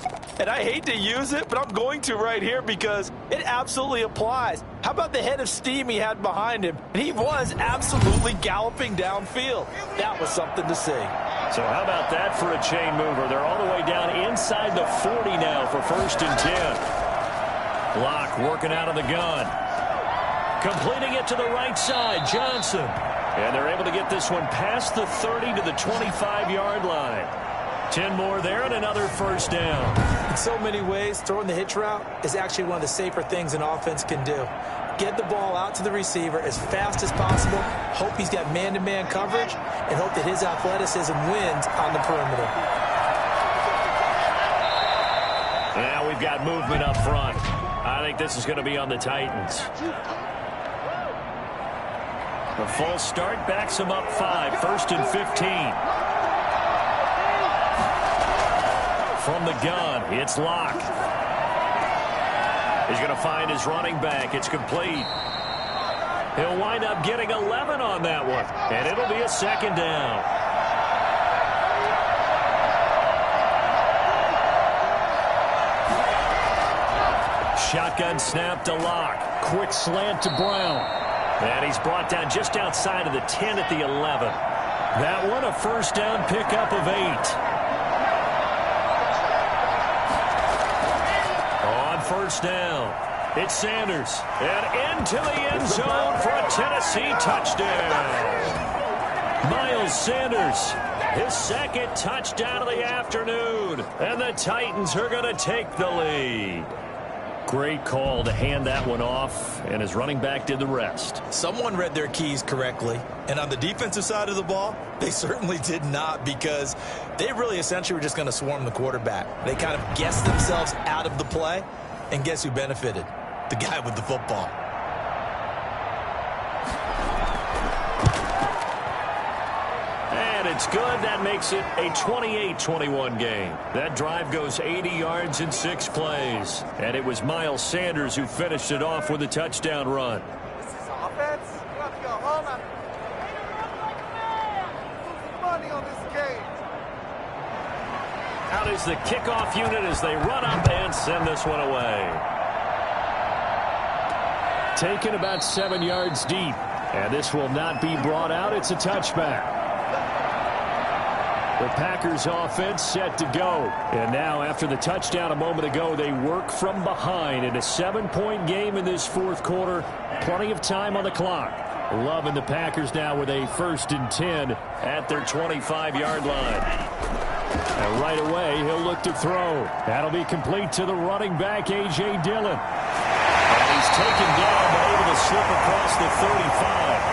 And I hate to use it, but I'm going to right here because it absolutely applies. How about the head of steam he had behind him? And he was absolutely galloping downfield. That was something to see. So how about that for a chain mover? They're all the way down inside the 40 now for 1st and 10. Block working out of the gun. Completing it to the right side, Johnson. And they're able to get this one past the 30 to the 25-yard line. 10 more there and another first down. In so many ways, throwing the hitch route is actually one of the safer things an offense can do. Get the ball out to the receiver as fast as possible, hope he's got man-to-man coverage, and hope that his athleticism wins on the perimeter. Now we've got movement up front. I think this is going to be on the Titans. The false start backs him up 5, 1st and 15. From the gun, it's Locke. He's going to find his running back. It's complete. He'll wind up getting 11 on that one, and it'll be a second down. Shotgun snap to Locke. Quick slant to Brown. And he's brought down just outside of the 10 at the 11. That one a first down pickup of 8. On first down, it's Sanders. And into the end zone for a Tennessee touchdown. Miles Sanders, his second touchdown of the afternoon. And the Titans are going to take the lead. Great call to hand that one off, and his running back did the rest. Someone read their keys correctly, and on the defensive side of the ball, they certainly did not, because they really essentially were just going to swarm the quarterback. They kind of guessed themselves out of the play, and guess who benefited? The guy with the football. It's good. That makes it a 28-21 game. That drive goes 80 yards in 6 plays. And it was Miles Sanders who finished it off with a touchdown run. This is offense. You have to go home and lose money on this game. Out is the kickoff unit as they run up and send this one away. Taken about 7 yards deep. And this will not be brought out. It's a touchback. The Packers offense set to go. And now after the touchdown a moment ago, they work from behind in a 7-point game in this fourth quarter. Plenty of time on the clock. Loving the Packers now with a 1st and 10 at their 25-yard line. And right away, he'll look to throw. That'll be complete to the running back, A.J. Dillon. And he's taken down but able to slip across the 35.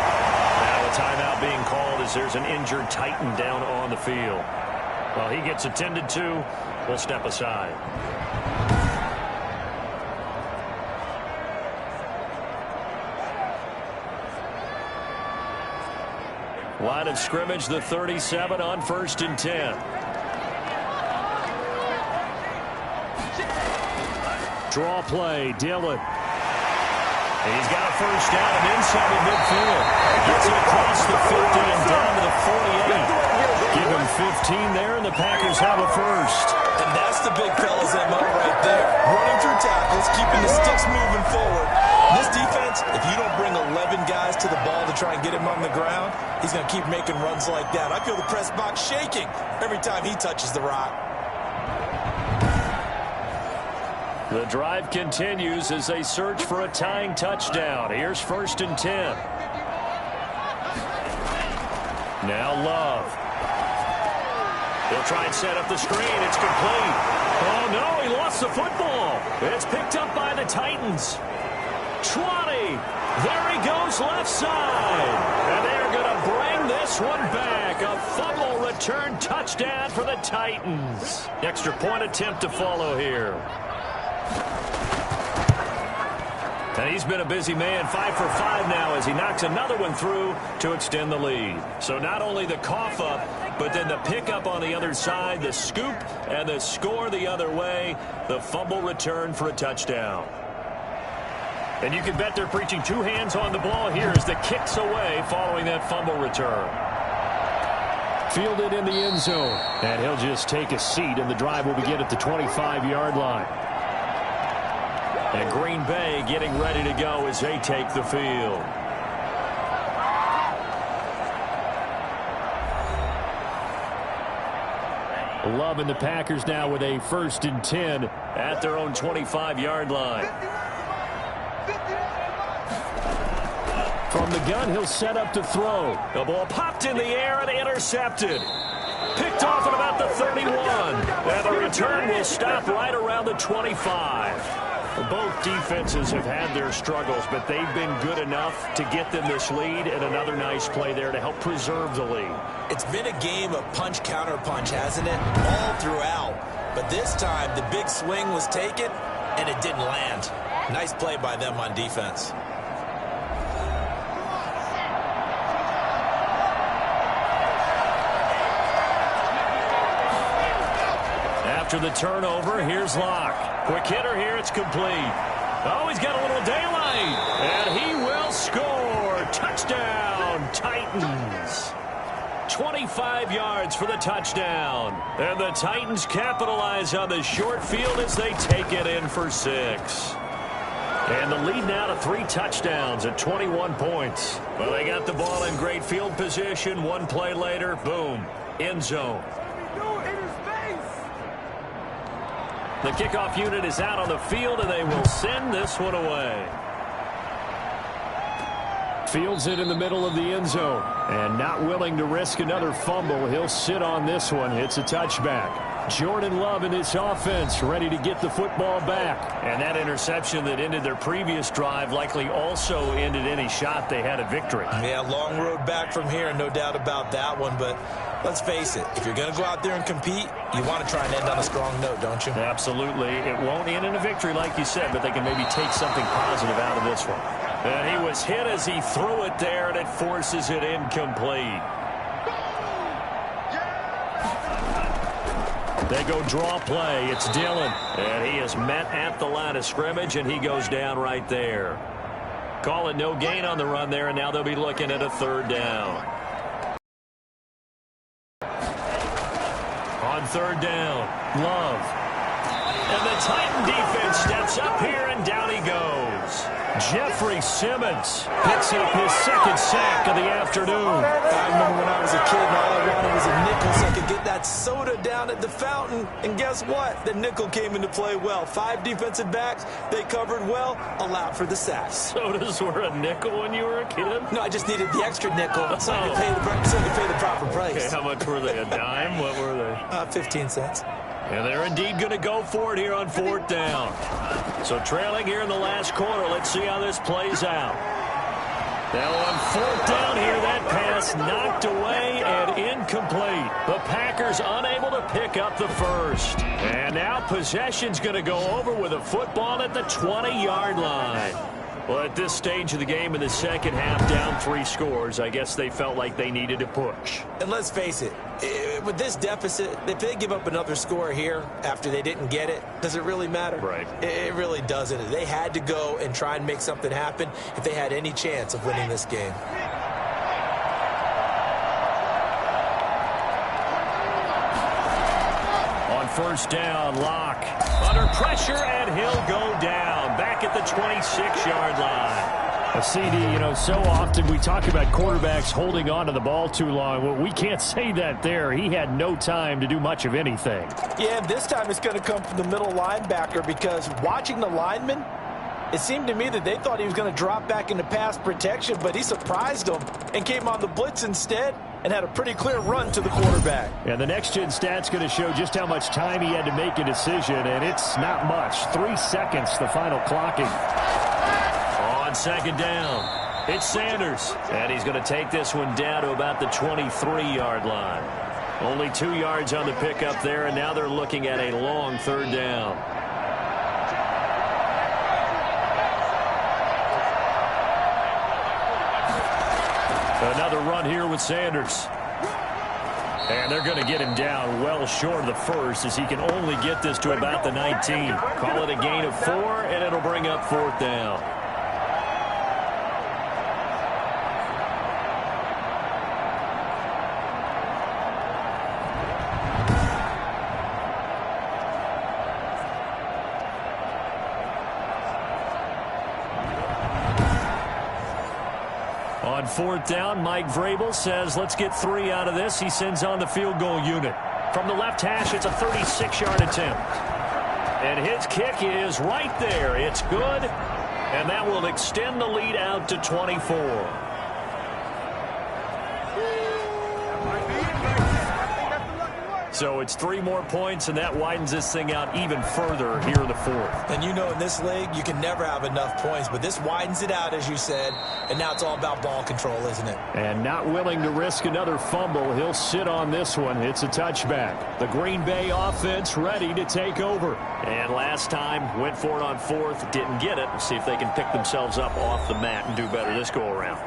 Timeout being called as there's an injured Titan down on the field. Well, he gets attended to. We'll step aside. Line of scrimmage, the 37 on 1st and 10. Draw play, Dillon. He's got a first down and inside the midfield. Gets it across the 50 and down to the 48. Give him 15 there, and the Packers have a first. And that's the big fella's MO right there. Running through tackles, keeping the sticks moving forward. This defense, if you don't bring 11 guys to the ball to try and get him on the ground, he's going to keep making runs like that. I feel the press box shaking every time he touches the rock. The drive continues as they search for a tying touchdown. Here's 1st and 10. Now Love. He'll try and set up the screen. It's complete. Oh, no, he lost the football. It's picked up by the Titans. 20. There he goes left side. And they're going to bring this one back. A fumble return touchdown for the Titans. Extra point attempt to follow here. And he's been a busy man, 5 for 5 now as he knocks another one through to extend the lead. So not only the cough up, but then the pickup on the other side, the scoop, and the score the other way, the fumble return for a touchdown. And you can bet they're preaching 2 hands on the ball here as the kick's away following that fumble return. Fielded in the end zone. And he'll just take a seat, and the drive will begin at the 25-yard line. And Green Bay getting ready to go as they take the field. Love and the Packers now with a 1st and 10 at their own 25-yard line. From the gun, he'll set up to throw. The ball popped in the air and intercepted. Picked off at about the 31. And the return will stop right around the 25. Both defenses have had their struggles, but they've been good enough to get them this lead, and another nice play there to help preserve the lead. It's been a game of punch-counter-punch, hasn't it? All throughout. But this time, the big swing was taken, and it didn't land. Nice play by them on defense. After the turnover, here's Locke. Quick hitter here, it's complete. Oh, he's got a little daylight, and he will score. Touchdown, Titans. 25 yards for the touchdown. And the Titans capitalize on the short field as they take it in for 6. And the lead now to 3 touchdowns at 21 points. Well, they got the ball in great field position. One play later, boom, end zone. The kickoff unit is out on the field, and they will send this one away. Fields it in the middle of the end zone. And not willing to risk another fumble, he'll sit on this one. It's a touchback. Jordan Love and his offense ready to get the football back. And that interception that ended their previous drive likely also ended any shot they had at victory. Yeah, long road back from here, no doubt about that one. But let's face it, if you're going to go out there and compete, you want to try and end on a strong note, don't you? Absolutely. It won't end in a victory like you said, but they can maybe take something positive out of this one. And he was hit as he threw it there, and it forces it incomplete. They go draw play. It's Dillon. And he is met at the line of scrimmage, and he goes down right there. Call it no gain on the run there, and now they'll be looking at a 3rd down. On 3rd down, Love. And the Titan defense steps up here, and down he goes. Jeffrey Simmons picks up his 2nd sack of the afternoon. I remember when I was a kid and all I wanted was a nickel so I could get that soda down at the fountain. And guess what? The nickel came into play well. 5 defensive backs, they covered well, allowed for the sacks. Sodas were a nickel when you were a kid? No, I just needed the extra nickel so I could pay the proper price. Okay, how much were they? A dime? What were they? 15 cents. And they're indeed going to go for it here on 4th down. So trailing here in the last quarter. Let's see how this plays out. Now on 4th down here, that pass knocked away and incomplete. The Packers unable to pick up the first. And now possession's going to go over with a football at the 20-yard line. Well, at this stage of the game in the second half, down 3 scores, I guess they felt like they needed to push. And let's face it, with this deficit, if they give up another score here after they didn't get it, does it really matter? Right. It really doesn't. They had to go and try and make something happen if they had any chance of winning this game. On 1st down, Locke under pressure, and he'll go down back at the 26-yard line. A CD, so often we talk about quarterbacks holding on to the ball too long. Well, we can't say that there. He had no time to do much of anything. Yeah, and this time it's going to come from the middle linebacker because watching the lineman, it seemed to me that they thought he was going to drop back into pass protection, but he surprised them and came on the blitz instead and had a pretty clear run to the quarterback. And the next-gen stat's going to show just how much time he had to make a decision, and it's not much. 3 seconds, the final clocking. On 2nd down, it's Sanders. And he's going to take this one down to about the 23-yard line. Only 2 yards on the pickup there, and now they're looking at a long 3rd down. Another run here with Sanders. And they're going to get him down well short of the first as he can only get this to about the 19. Call it a gain of 4, and it'll bring up 4th down. On 4th down, Mike Vrabel says, let's get 3 out of this. He sends on the field goal unit. From the left hash, it's a 36-yard attempt. And his kick is right there. It's good, and that will extend the lead out to 24. So it's 3 more points, and that widens this thing out even further here in the fourth. And you know, in this league, you can never have enough points, but this widens it out, as you said, and now it's all about ball control, isn't it? And not willing to risk another fumble, he'll sit on this one. It's a touchback. The Green Bay offense ready to take over. And last time, went for it on fourth, didn't get it. See if they can pick themselves up off the mat and do better this go-around.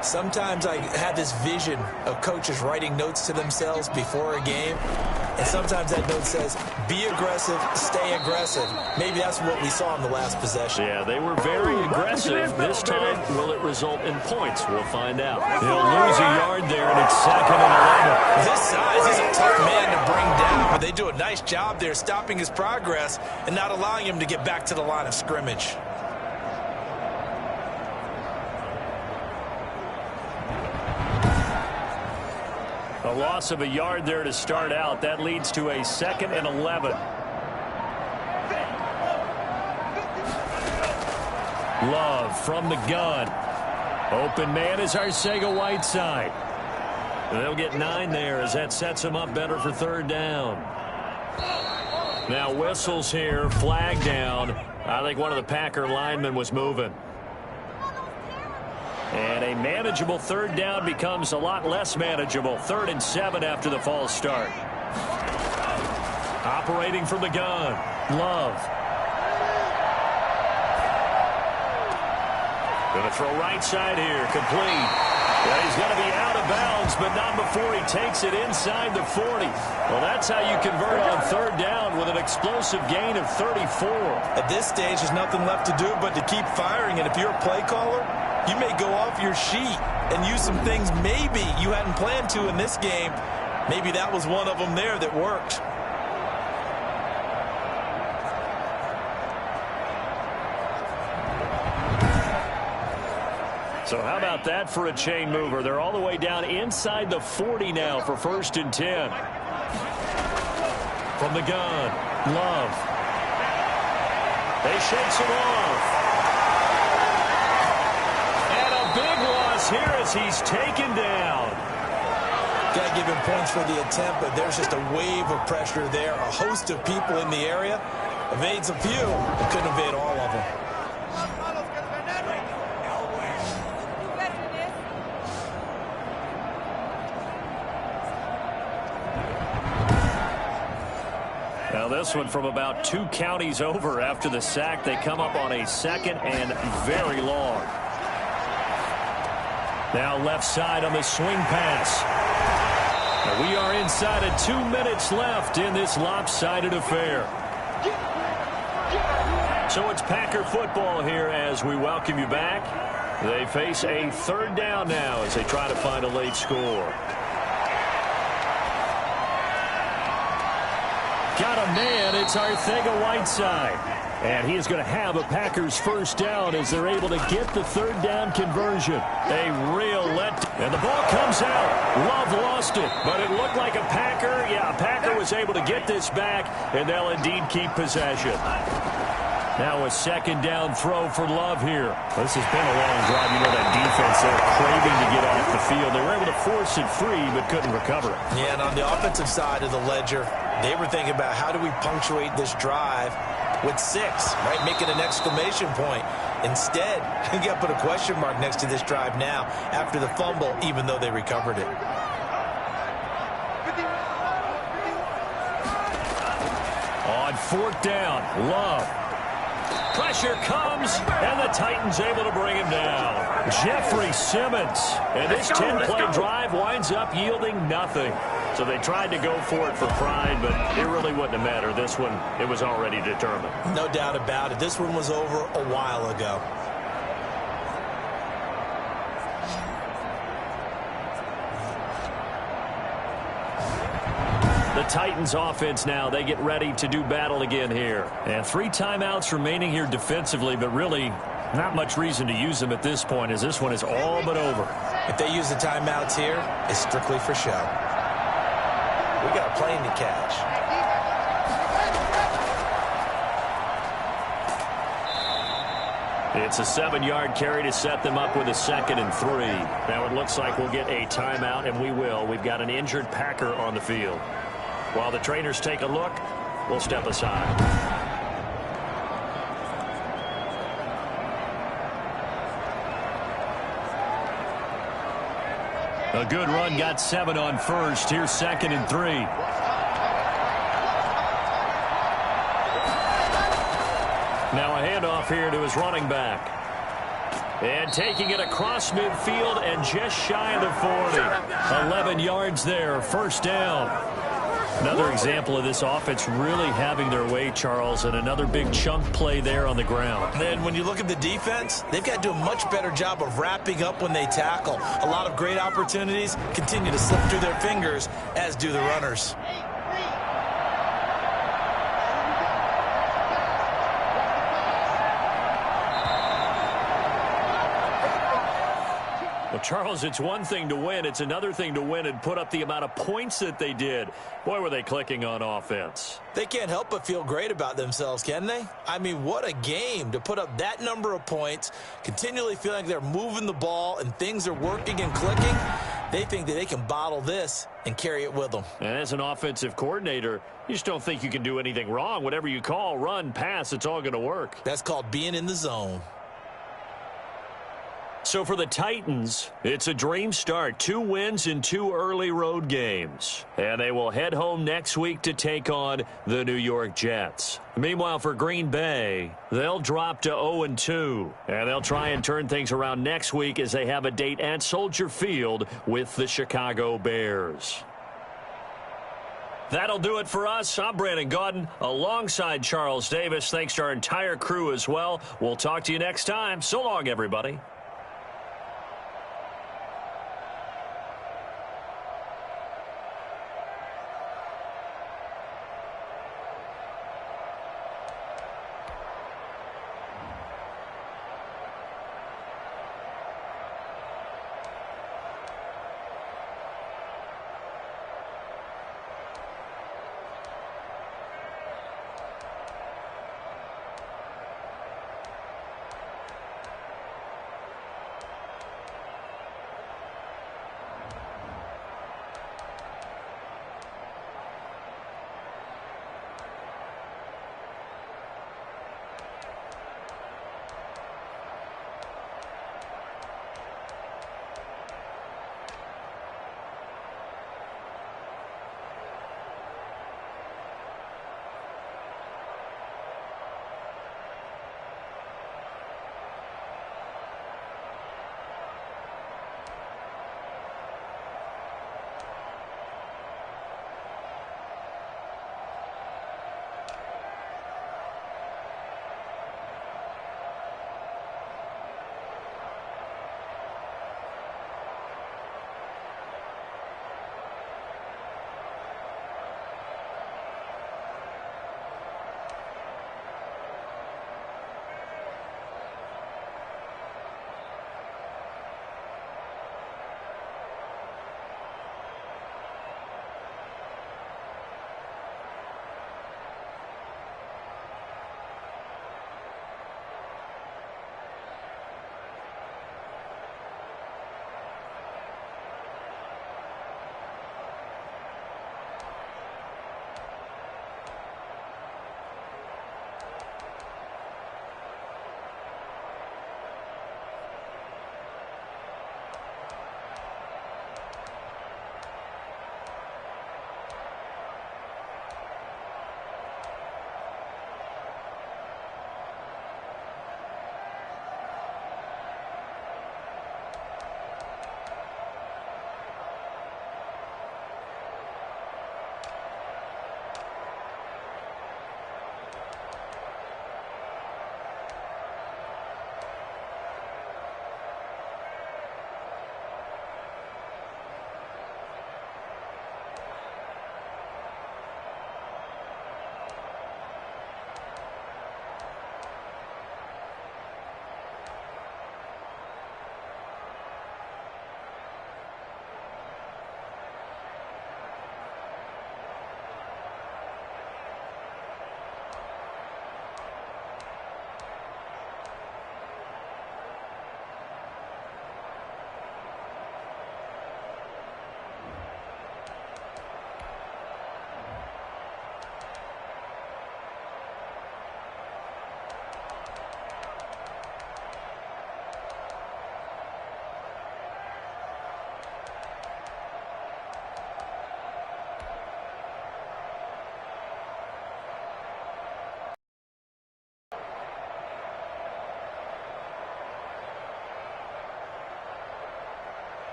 Sometimes I have this vision of coaches writing notes to themselves before a game, and sometimes that note says, be aggressive, stay aggressive. Maybe that's what we saw in the last possession. Yeah, they were very aggressive. This time, will it result in points? We'll find out. He'll lose a yard there, and it's 2nd and 11. His size, he's a tough man to bring down, but they do a nice job there stopping his progress and not allowing him to get back to the line of scrimmage. A loss of a yard there to start out. That leads to a 2nd and 11. Love from the gun. Open man is Arcega-Whiteside. They'll get 9 there as that sets them up better for 3rd down. Now whistles here, flag down. I think one of the Packer linemen was moving. And a manageable 3rd down becomes a lot less manageable. 3rd and 7 after the false start. Operating from the gun. Love. Going to throw right side here. Complete. Well, he's going to be out of bounds, but not before he takes it inside the 40. Well, that's how you convert on 3rd down with an explosive gain of 34. At this stage, there's nothing left to do but to keep firing. And if you're a play caller, you may go off your sheet and use some things maybe you hadn't planned to in this game. Maybe that was one of them there that worked. So how about that for a chain mover? They're all the way down inside the 40 now for 1st and 10. From the gun, Love. They shakes it off. Big loss here as he's taken down. Got to give him points for the attempt, but there's just a wave of pressure there. A host of people in the area. Evades a few, but couldn't evade all of them. Now this one from about 2 counties over after the sack. They come up on a 2nd and very long. Now left side on the swing pass. And we are inside of 2 minutes left in this lopsided affair. So it's Packer football here as we welcome you back. They face a 3rd down now as they try to find a late score. Got a man. It's Arcega-Whiteside. And he is going to have a Packers 1st down as they're able to get the 3rd down conversion. A real and the ball comes out. Love lost it, but it looked like a Packer. Yeah, a Packer was able to get this back, and they'll indeed keep possession. Now a 2nd down throw for Love here. This has been a long drive. You know that defense, they're craving to get off the field. They were able to force it free, but couldn't recover it. Yeah, and on the offensive side of the ledger, they were thinking about how do we punctuate this drive with 6, right? Making an exclamation point. Instead, you got to put a question mark next to this drive now after the fumble, even though they recovered it. On 4th down, Love. Pressure comes, and the Titans able to bring him down. Jeffrey Simmons. And this 10-play drive winds up yielding nothing. So they tried to go for it for pride, but it really wouldn't have mattered. This one, it was already determined. No doubt about it. This one was over a while ago. The Titans offense now, they get ready to do battle again here. And 3 timeouts remaining here defensively, but really not much reason to use them at this point as this one is all but over. If they use the timeouts here, it's strictly for show. We got a plane to catch. It's a 7-yard carry to set them up with a 2nd and 3. Now it looks like we'll get a timeout, and we will. We've got an injured Packer on the field. While the trainers take a look, we'll step aside. A good run, got 7 on first. Here's 2nd and 3. Now a handoff here to his running back. And taking it across midfield and just shy of the 40. 11 yards there, first down. Another example of this offense really having their way, Charles, and another big chunk play there on the ground. And then when you look at the defense, they've got to do a much better job of wrapping up when they tackle. A lot of great opportunities continue to slip through their fingers, as do the runners. Well, Charles, it's one thing to win. It's another thing to win and put up the amount of points that they did. Boy, were they clicking on offense. They can't help but feel great about themselves, can they? I mean, what a game to put up that number of points, continually feeling like they're moving the ball and things are working and clicking. They think that they can bottle this and carry it with them. And as an offensive coordinator, you just don't think you can do anything wrong. Whatever you call, run, pass, it's all going to work. That's called being in the zone. So for the Titans, it's a dream start. 2 wins in 2 early road games. And they will head home next week to take on the New York Jets. Meanwhile, for Green Bay, they'll drop to 0-2. And they'll try and turn things around next week as they have a date at Soldier Field with the Chicago Bears. That'll do it for us. I'm Brandon Gaudin alongside Charles Davis. Thanks to our entire crew as well. We'll talk to you next time. So long, everybody.